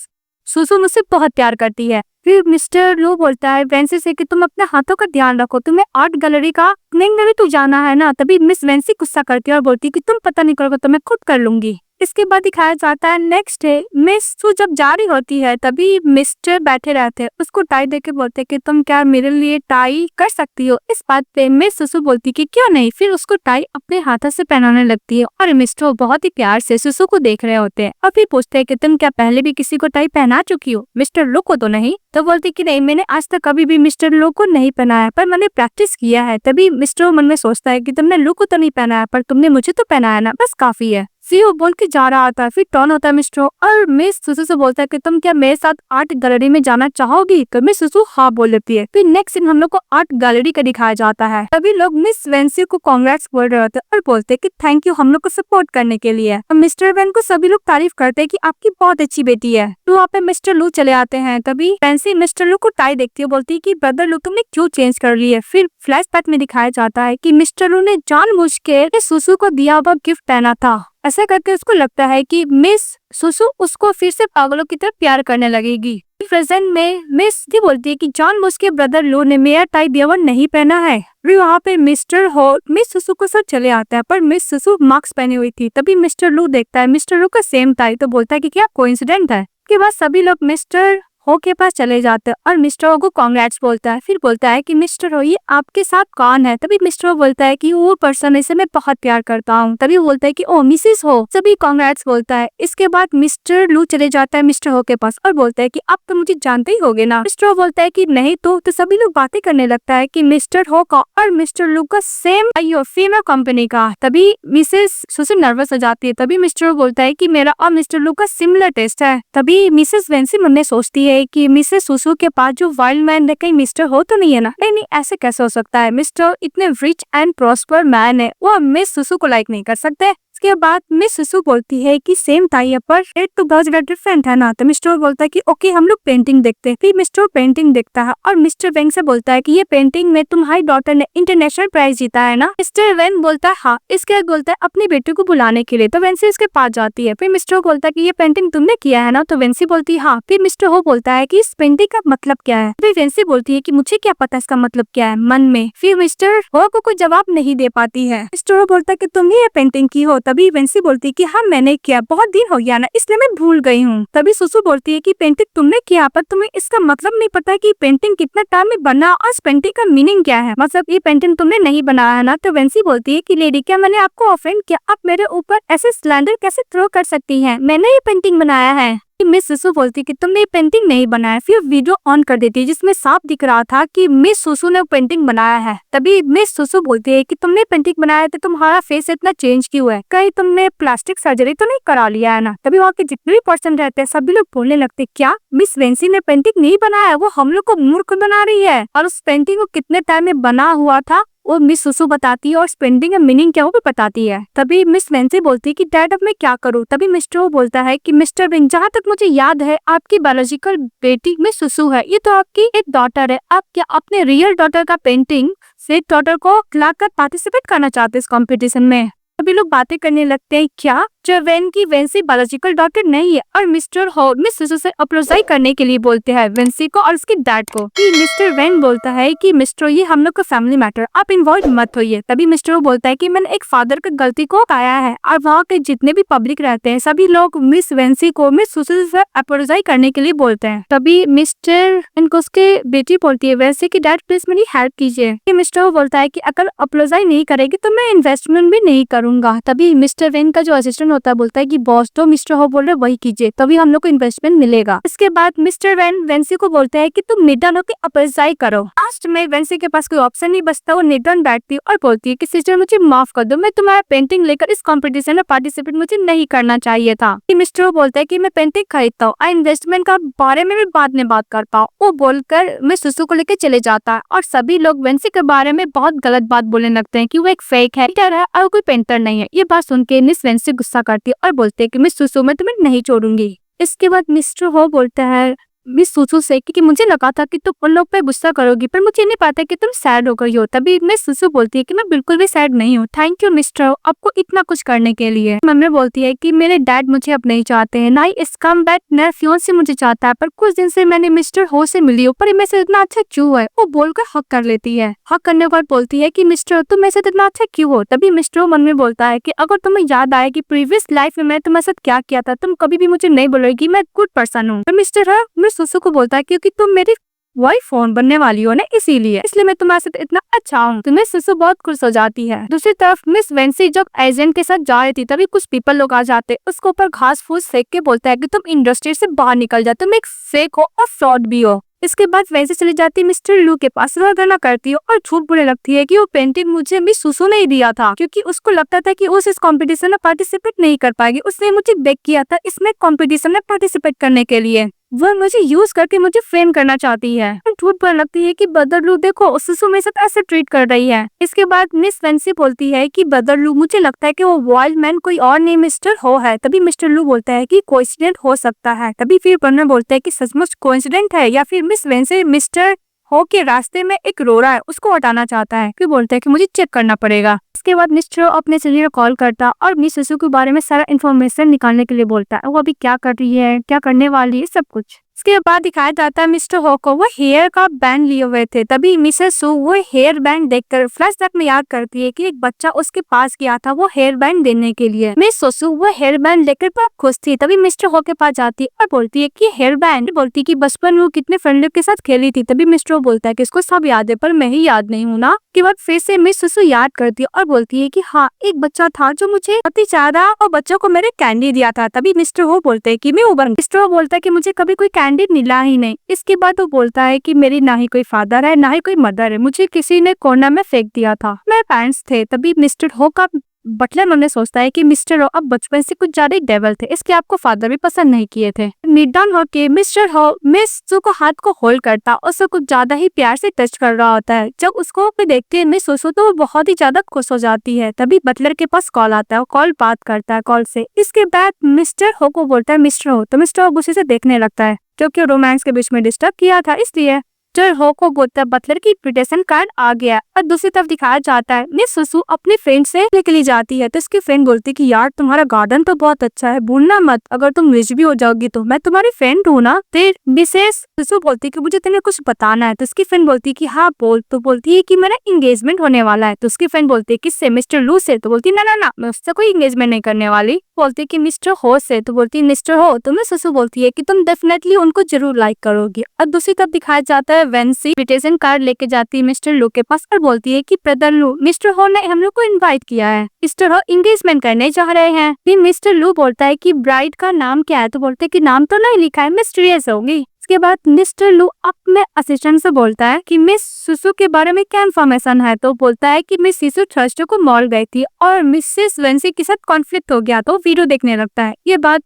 सुसु मुझसे बहुत प्यार करती है। फिर मिस्टर लू बोलता है वेंसी से कि तुम अपने हाथों का ध्यान रखो, तुम्हें आर्ट गैलरी का नहीं भी तो जाना है ना। तभी मिस वेंसी गुस्सा करती है और बोलती है कि तुम पता नहीं करोगे तो मैं खुद कर लूंगी। इसके बाद दिखाया जाता है नेक्स्ट डे मिस सु जब जा रही होती है तभी मिस्टर बैठे रहते हैं, उसको टाई देके बोलते हैं कि तुम क्या मेरे लिए टाई कर सकती हो। इस बात पे मिस सुसु बोलती कि क्यों नहीं। फिर उसको टाई अपने हाथों से पहनाने लगती है और मिस्टर बहुत ही प्यार से सुसु को देख रहे होते हैं और फिर पूछते हैं कि तुम क्या पहले भी किसी को टाई पहना चुकी हो। मिस्टर लो को तो नहीं। तो बोलती कि नहीं, मैंने आज तक कभी भी मिस्टर लो को नहीं पहनाया पर मैंने प्रैक्टिस किया है। तभी मिस्टर मन में सोचता है कि तुमने लो को तो नहीं पहनाया पर तुमने मुझे तो पहनाया ना, बस काफी है। वो बोल के जा रहा था, फिर टर्न होता है मिस्टर और मिस सुसु से बोलता है कि तुम क्या मेरे साथ आर्ट गैलरी में जाना चाहोगी। तो मिस सुसु हाँ बोल लेती है। फिर नेक्स्ट सीन हम लोग को आर्ट गैलरी का दिखाया जाता है। तभी लोग मिस वेंसी को कांग्रेट्स बोल रहे होते और बोलते हैं कि थैंक यू हम लोग को सपोर्ट करने के लिए। और मिस्टर वेन को सभी लोग तारीफ करते हैं कि आपकी बहुत अच्छी बेटी है। तो वहाँ पे मिस्टर लू चले आते हैं। तभी वेंसी मिस्टर लू को टाई देखती है, बोलती है कि ब्रदर लू तुमने क्यों चेंज कर ली है। फिर फ्लैशबैक में दिखाया जाता है कि मिस्टर लू ने जानबूझ के सुसु को दिया हुआ गिफ्ट पहना था। ऐसा करके उसको लगता है कि मिस सुसु उसको फिर से पागलों की तरह प्यार करने लगेगी। प्रेजेंट में मिस भी बोलती है कि जानबूझ के ब्रदर लो ने मेरा टाई दिया हुआ नहीं पहना है। वहाँ पे मिस्टर हो मिस सुसु को साथ चले आता है पर मिस सुसु मास्क पहनी हुई थी। तभी मिस्टर लू देखता है मिस्टर लू का सेम टाई तो बोलता है कि क्या कोइंसिडेंट है। उसके बाद सभी लोग मिस्टर हो के पास चले जाते हैं और मिस्टर हो को कांग्रेट्स बोलता है। फिर बोलता है कि मिस्टर हो ये आपके साथ कौन है। तभी मिस्टर हो बोलता है कि वो पर्सन है, इसे मैं बहुत प्यार करता हूँ। तभी वो बोलता है कि ओ मिसेस हो। सभी कांग्रेट्स बोलता है। इसके बाद मिस्टर लू चले जाता है मिस्टर हो के पास और बोलता है कि आप तो मुझे जानते ही होगे ना। मिस्टर हो बोलता है कि नहीं तो सभी लोग बातें करने लगता है कि मिस्टर हो का और मिस्टर लू का सेम फीमेल कंपनी का। तभी मिसेस सुसु नर्वस हो जाती है। तभी मिस्टर हो बोलता है कि मेरा और मिस्टर लू का सिमिलर टेस्ट है। तभी मिसेस वेंसी मन में सोचती है कि मिसेस सुसु के पास जो वाइल्ड मैन है कहीं मिस्टर हो तो नहीं है ना। नहीं, ऐसे कैसे हो सकता है, मिस्टर इतने रिच एंड प्रॉस्पर मैन है, वो मिस सुसु को लाइक नहीं कर सकते। इसके बाद मिस सुसु बोलती है कि सेम टाई पर रेट तो बहुत ज्यादा डिफरेंट है ना। तो मिस्टर बोलता है कि ओके हम लोग पेंटिंग देखते हैं। फिर मिस्टर पेंटिंग देखता है और मिस्टर वेंग से बोलता है कि ये पेंटिंग में तुम्हारी डॉटर ने इंटरनेशनल प्राइज जीता है ना। मिस्टर वेन बोलता है हाँ। इसके बाद बोलता है अपनी बेटी को बुलाने के लिए। तो वेंसी इसके पास जाती है। फिर मिस्टर बोलता है कि ये पेंटिंग तुमने किया है ना। तो वेंसी बोलती है हाँ। फिर मिस्टर हो बोलता है कि इस पेंटिंग का मतलब क्या है। फिर वेंसी बोलती है कि मुझे क्या पता इसका मतलब क्या है मन में। फिर मिस्टर हो को कोई जवाब नहीं दे पाती है। मिस्टर हो बोलता है कि तुमने ये पेंटिंग की हो। तभी वेंसी बोलती है कि हाँ मैंने किया, बहुत दिन हो गया ना इसलिए मैं भूल गई हूँ। तभी सुसु बोलती है कि पेंटिंग तुमने किया पर तुम्हें इसका मतलब नहीं पता कि पेंटिंग कितना टाइम में बना और इस पेंटिंग का मीनिंग क्या है, मतलब ये पेंटिंग तुमने नहीं बनाया है ना। तो वेंसी बोलती है कि लेडी क्या मैंने आपको ऑफेंड किया, आप मेरे ऊपर ऐसे स्लैंडर कैसे थ्रो कर सकती हैं, मैंने ये पेंटिंग बनाया है। मिस सुसु बोलती कि तुमने ये पेंटिंग नहीं बनाया, फिर वीडियो ऑन कर देती है जिसमें साफ दिख रहा था कि मिस सुसु ने पेंटिंग बनाया है। तभी मिस सुसु बोलती है कि तुमने पेंटिंग बनाया है तो तुम्हारा फेस इतना चेंज क्यों है, कहीं तुमने प्लास्टिक सर्जरी तो नहीं करा लिया है ना। तभी वहाँ के जितने भी पर्सन रहते हैं सभी लोग बोलने लगते क्या मिस वेंसी ने पेंटिंग नहीं बनाया है, वो हम लोग को मूर्ख बना रही है, और उस पेंटिंग को कितने टाइम में बना हुआ था वो मिस सुसु बताती है और पेंटिंग का मीनिंग क्या वो भी बताती है। तभी मिस वेंसी बोलती है कि डैड अब मैं क्या करूँ। तभी मिस्टर वो बोलता है कि मिस्टर विंग जहाँ तक मुझे याद है आपकी बायोलॉजिकल बेटी मिस सुसु है, ये तो आपकी एक डॉटर है, आप क्या अपने रियल डॉटर का पेंटिंग से डॉटर को खिलाकर पार्टिसिपेट करना चाहते इस कॉम्पिटिशन में। सभी लोग बातें करने लगते हैं क्या जो वेन की वेंसी बायोलॉजिकल डॉक्टर नहीं है, और मिस्टर हो मिस सुसु से अप्रोजाई करने के लिए बोलते हैं वेंसी को और उसके डैड को। कि मिस्टर वेन बोलता है कि मिस्टर ये हम लोग का फैमिली मैटर, आप इन्वॉल्व मत होइए। तभी मिस्टर वो बोलता है कि मैंने एक फादर की गलती को पाया है, और वहाँ के जितने भी पब्लिक रहते हैं सभी लोग मिस वेंसी को मिस सुसु से अप्रोजाई करने के लिए बोलते हैं। तभी मिस्टर इनको उसके बेटी बोलती है वैसे कि डैड प्लीज मेरी हेल्प कीजिए। मिस्टर वो बोलता है कि अगर अप्रोजाई नहीं करेगी तो मैं इन्वेस्टमेंट भी नहीं करूंगा। तभी मिस्टर वेन का जो असिस्टेंट होता है बोलता है कि बॉस तो मिस्टर हो बोल रहे वही कीजिए तभी हम लोग को इन्वेस्टमेंट मिलेगा। इसके बाद मिस्टर वेन वेंसी को बोलता है कि तुम निडन होकर अप्रोजाई करो। लास्ट में वेंसी के पास कोई ऑप्शन नहीं बचता, वो निडन बैठती है और बोलती है कि सिस्टर मुझे माफ कर दो, मैं तुम्हारा पेंटिंग लेकर इस कॉम्पिटिशन में पार्टिसिपेट मुझे नहीं करना चाहिए था। मिस्टर वो बोलता है कि मैं पेंटिंग खरीदता हूँ, इन्वेस्टमेंट का बारे में भी बाद में बात कर पाऊँ। वो बोलकर मैं सुसु को लेकर चले जाता है और सभी लोग वेंसी के बारे में बहुत गलत बात बोलने लगते हैं कि वो एक फेक है और कोई पेंटर नहीं है। ये बात सुन के मिस वेंसी गुस्सा करती है और बोलते है कि मिस सुसु मैं तुम्हें नहीं छोड़ूंगी। इसके बाद मिस्टर हो बोलता है मिस सुसु से कि मुझे लगा था कि तुम उन लोग पे गुस्सा करोगी पर मुझे नहीं पता कि तुम सैड हो गई हो। तभी मिस सुसु बोलती है कि मैं बिल्कुल भी सैड नहीं हूँ, थैंक यू मिस्टर आपको इतना कुछ करने के लिए। मम्मी बोलती है कि मेरे डैड मुझे अब नहीं चाहते हैं, ना ही इस कम बैट नया फियांसे मुझे चाहता है, पर कुछ दिन से मैंने मिस्टर हो से मिली हूँ पर मैं से इतना अच्छा क्यों है। वो बोलकर हक कर लेती है। हक करने के बाद बोलती है कि मिस्टर तुम मेरे से इतना अच्छा क्यों हो। तभी मिस्टर मन में बोलता है कि अगर तुम्हें याद आए कि प्रीवियस लाइफ में मैं तुम्हारे साथ क्या किया था तुम कभी भी मुझे नहीं बोलोगी मैं गुड पर्सन हूँ। मिस्टर है सुसु को बोलता है क्योंकि तुम मेरी वाइफ फोन बनने वाली हो ना इसलिए मैं तुम्हारे साथ इतना अच्छा हूँ। तुम्हें सुसु बहुत खुश हो जाती है। दूसरी तरफ मिस वेंसी जब एजेंट के साथ जा रही थी तभी कुछ पीपल लोग आ जाते, उसके ऊपर घास फूस फेंक के बोलता है कि तुम इंडस्ट्री से बाहर निकल जाओ, तुम एक फेक हो और फ्रॉड भी हो। इसके बाद वैसे चली जाती मिस्टर लू के पास, वह गना करती है और झूठ बोलने लगती है कि वो पेंटिंग मुझे मिस सुसु ने ही दिया था क्योंकि उसको लगता था कि उस इस कंपटीशन में पार्टिसिपेट नहीं कर पाएगी, उसने मुझे बेक किया था इसमें कंपटीशन में पार्टिसिपेट करने के लिए, वह मुझे यूज करके मुझे फ्रेम करना चाहती है। झूठ बोलने लगती है कि बदरलू देखो सुसु मेरे साथ ऐसे ट्रीट कर रही है। इसके बाद मिस वेंसी बोलती है कि बदरलू मुझे लगता है कि वो वाइल्ड मैन कोई और नहीं मिस्टर हो है। तभी मिस्टर लू बोलता है कि कोइंसिडेंट हो सकता है। तभी फिर बर्नर बोलता है कि सचमुच कोइंसिडेंट है या फिर मिस वेंसी मिस्टर हो के रास्ते में एक रोरा है उसको हटाना चाहता है। फिर बोलता है कि मुझे चेक करना पड़ेगा। इसके बाद मिस्टर अपने सीनियर कॉल करता और मिस सुसु के बारे में सारा इन्फॉर्मेशन निकालने के लिए बोलता है, वो अभी क्या कर रही है क्या करने वाली है सब कुछ। इसके बाद दिखाया जाता है मिस्टर हो को वो हेयर का बैंड लिए हुए थे। तभी मिसेस सु वो हेयर बैंड देखकर फ्लैशबैक में याद करती है कि एक बच्चा उसके पास गया था वो हेयर बैंड देने के लिए। मिस सुसु वो हेयर बैंड लेकर बहुत खुश थी। तभी मिस्टर हो के पास जाती है और बोलती है कि हेयर बैंड, बोलती है कि बचपन में वो कितने फ्रेंडों के साथ खेली थी। तभी मिस्टर हो बोलता है कि इसको सब याद है पर मैं ही याद नहीं हूँ ना। के बाद फिर से मिस सुसु याद करती है और बोलती है कि हाँ एक बच्चा था जो मुझे अति चारा और बच्चों को मेरे कैंडी दिया था। तभी मिस्टर हो बोलते है कि मैं उबर। मिस्टर हो बोलता है कि मुझे कभी कोई कैंडी मिला ही नहीं। इसके बाद वो बोलता है कि मेरी ना ही कोई फादर है ना ही कोई मदर है, मुझे किसी ने कोना में फेंक दिया था, मेरे पेरेंट्स थे। तभी मिस्टर हो का बटलर उन्हें सोचता है कि मिस्टर हो अब बचपन से कुछ ज्यादा डेवल थे, इसके आपको फादर भी पसंद नहीं किए थे। निडान हो के मिस्टर हो मिस सु को हाथ को होल्ड करता और उसे कुछ ज्यादा ही प्यार से टच कर रहा होता है। जब उसको देखती है मिस सुसु तो वो बहुत ही ज्यादा खुश हो जाती है। तभी बटलर के पास कॉल आता है, कॉल बात करता है कॉल से। इसके बाद मिस्टर हो को बोलता है मिस्टर हो, तो मिस्टर हो गुस्से से देखने लगता है क्योंकि रोमांस के बीच में डिस्टर्ब किया था इसलिए। मिस्टर हो को बोलता है बटलर की इनविटेशन कार्ड आ गया। और दूसरी तरफ दिखाया जाता है मिस सुसु अपने फ्रेंड से निकली जाती है तो इसकी फ्रेंड बोलती है कि यार तुम्हारा गार्डन तो बहुत अच्छा है, भूलना मत अगर तुम रिच भी हो जाओगी तो मैं तुम्हारी फ्रेंड हूँ ना। फिर मिसेस सुसु बोलती है कि मुझे तुम्हें कुछ बताना है तो उसकी फ्रेंड बोलती है कि हाँ बोल। तो बोलती है कि मेरा एंगेजमेंट होने वाला है। तो उसकी फ्रेंड बोलती है किससे, मिस्टर लू से। तो बोलती है ना ना ना मैं उससे कोई एंगेजमेंट नहीं करने वाली। बोलती है कि मिस्टर हो से। तो बोलती है मिस्टर हो। तो मैं सुसु बोलती है कि तुम डेफिनेटली उनको जरूर लाइक करोगी। और दूसरी तरफ दिखाया जाता है वेंसी इनविटेशन कार्ड लेके जाती है मिस्टर लू के पास और बोलती है कि ब्रदर लू मिस्टर हो ने हम लोग को इनवाइट किया है, मिस्टर हो एंगेजमेंट करने जा रहे हैं। फिर मिस्टर लू बोलता है कि ब्राइड का नाम क्या है। तो बोलते है कि नाम तो नहीं लिखा है, मिस्टीरियस होगी। इसके बाद मिस्टर लू अपने असिस्टेंट से बोलता है कि मिस सुसु के बारे में क्या इन्फॉर्मेशन है। तो बोलता है कि मिस सुसु थर्सडे को मॉल गई थी और मिसेस वेंसी के साथ कॉन्फ्लिक्ट हो गया तो वीडियो देखने लगता है। ये बात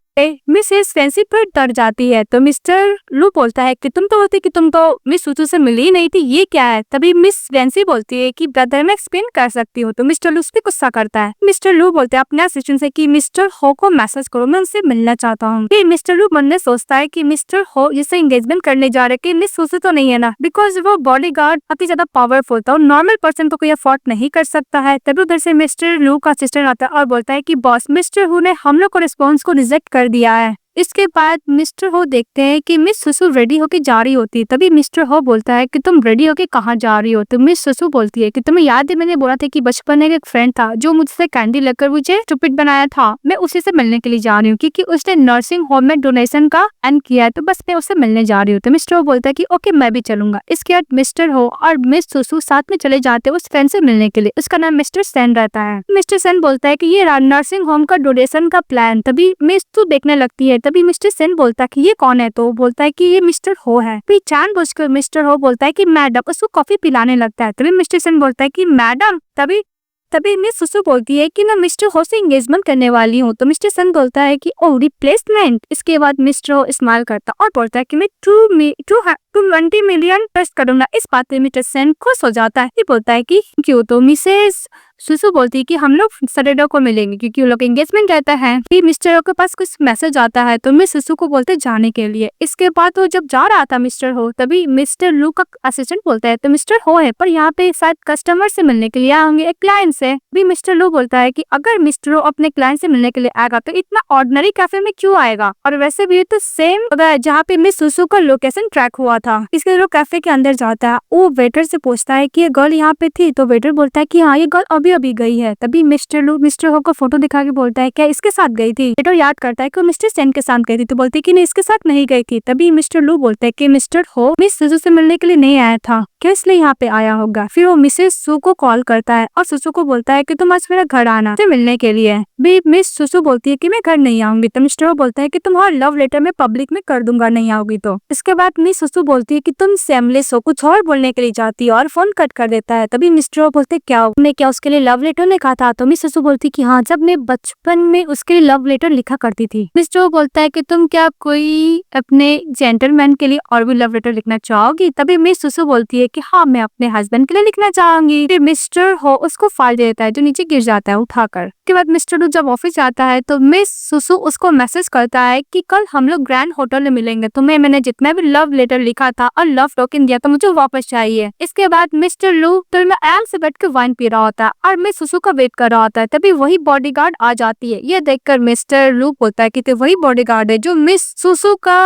मिसेस वेंसी पर डर जाती है। तो मिस्टर लू बोलता है कि तुम तो बोलती कि तुम तो मिस सुसु से मिली नहीं थी, ये क्या है। तभी मिस वेंसी बोलती है कि ब्रदर मैं एक्सप्लेन कर सकती हूँ। तो मिस्टर लू उस पर गुस्सा करता है। मिस्टर लू बोलते हैं अपने असिस्टेंट से कि मिस्टर हो को मैसेज करो, मैं उनसे मिलना चाहता हूँ। फिर मिस्टर लू मन में सोचता है कि मिस्टर हो जिससे एंगेजमेंट करने जा रहे कि मिस सुसु तो नहीं है ना, बिकॉज वो बॉडीगार्ड काफी ज्यादा पावरफुल था और नॉर्मल पर्सन तो कोई अफोर्ड नहीं कर सकता है। तभी उधर से मिस्टर लू का असिस्टेंट आता है और बोलता है कि बॉस मिस्टर हु ने हम लोग को रिस्पॉन्स को रिजेक्ट कर दिया है। इसके बाद मिस्टर हो देखते हैं कि मिस सुसु रेडी होके जा रही होती है। तभी मिस्टर हो बोलता है कि तुम रेडी होके कहाँ जा रही हो। तो मिस सुसु बोलती है कि तुम्हें याद है मैंने बोला था कि बचपन में एक फ्रेंड था जो मुझसे कैंडी लेकर मुझे स्टूपिड बनाया था, मैं उसी से मिलने के लिए जा रही हूँ क्योंकि उसने नर्सिंग होम में डोनेशन का एंड किया है तो बस मैं उससे मिलने जा रही हूँ। तो मिस्टर हो बोलता है कि ओके मैं भी चलूंगा। इसके बाद मिस्टर हो और मिस सुसु साथ में चले जाते हैं उस फ्रेंड से मिलने के लिए। उसका नाम मिस्टर सेन रहता है। मिस्टर सेन बोलता है कि ये नर्सिंग होम का डोनेशन का प्लान। तभी मिस तू देखने लगती है। तभी मिस्टर सेन बोलता है कि ये कौन है। तो बोलता है कि ये मिस्टर हो है। फिर जानबूझकर मिस्टर हो बोलता है कि मैडम, उसको कॉफी पिलाने लगता है। तभी मिस्टर सेन बोलता है कि मैडम। तभी मिस सुसु बोलती है कि मैं मिस्टर हो से एंगेजमेंट करने वाली हूँ। तो मिस्टर सन बोलता है कि ओ रिप्लेसमेंट। इसके बाद मिस्टर हो स्माइल करता और बोलता है कि मैं 20 मिलियन ट्रस्ट करूंगा। इस बात पे मिस्टर सेन खुश हो जाता है। ये बोलता है कि क्यों। तो मिसेस सुसु बोलती है कि हम लोग सैटरडे को मिलेंगे क्योंकि वो लोग एंगेजमेंट रहता है। फिर मिस्टर हो के पास कुछ मैसेज आता है तो मिस सुसु को बोलते जाने के लिए। इसके बाद वो जब जा रहा था मिस्टर हो तभी मिस्टर लू का असिस्टेंट बोलता है तो मिस्टर हो है पर यहाँ पे शायद कस्टमर से मिलने के लिए आएंगे, एक क्लाइंट से। भी मिस्टर लू बोलता है कि अगर मिस्टर हो अपने क्लाइंट से मिलने के लिए आएगा तो इतना ऑर्डिनरी कैफे में क्यों आएगा, और वैसे भी तो सेम जहाँ पे मिस सुसु का लोकेशन ट्रैक हुआ था। इसके लिए कैफे के अंदर जाता है। वो वेटर से पूछता है कि ये गर्ल यहाँ पे थी। तो वेटर बोलता है कि हाँ ये गर्ल अभी गई है। तभी मिस्टर लू मिस्टर हो को फोटो दिखा के बोलता है क्या इसके साथ गई थी। वेटर याद करता है कि मिस्टर सेन के साथ गई थी। तो बोलती है कि नहीं इसके साथ नहीं गई थी। तभी मिस्टर लू बोलता है कि मिस्टर हो मिस सुसु से मिलने के लिए नहीं आया था क्या, इसलिए यहाँ पे आया होगा। फिर वो मिसेस सु को कॉल करता है और सुसु को बोलता है कि तुम आज मेरा घर आना से मिलने के लिए। भी मिस सुसु बोलती है कि मैं घर नहीं आऊंगी। तो मिस्टर हो बोलता है कि तुम्हारा लव लेटर मैं पब्लिक में कर दूंगा नहीं आओगी तो। इसके बाद मिस सुसु बोलती है कि तुम सेमलेस हो, कुछ और बोलने के लिए जाती है और फोन कट कर देता है। तभी मिस्टर हो बोलते क्या मैं क्या उसके लिए लव लेटर लिखा था। तो मिस सुसु बोलती कि हाँ जब मैं बचपन में उसके लिए लव लेटर लिखा करती थी। मिस्टर हो बोलता है कि तुम क्या कोई अपने जेंटलमैन के लिए और भी लव लेटर लिखना चाहोगी। तभी मिस सुसु बोलती है कि हाँ मैं अपने हस्बैंड के लिए लिखना चाहूंगी। फिर मिस्टर हो उसको फाड़ देता है जो नीचे गिर जाता है उठाकर। उसके बाद मिस्टर लू जब ऑफिस जाता है तो मिस सुसु उसको मैसेज करता है कि कल हम लोग ग्रैंड होटल में मिलेंगे, तुम्हें मैंने जितना भी लव लेटर लिखा था और लव टोकन दिया था मुझे वापस चाहिए। इसके बाद मिस्टर लू तो मैं आराम से बैठ के वाइन पी रहा होता है और मिस सुसु का वेट कर रहा होता है। तभी वही बॉडीगार्ड आ जाती है। ये देखकर मिस्टर लू बोलता है कि तो वही बॉडीगार्ड है जो मिस सुसु का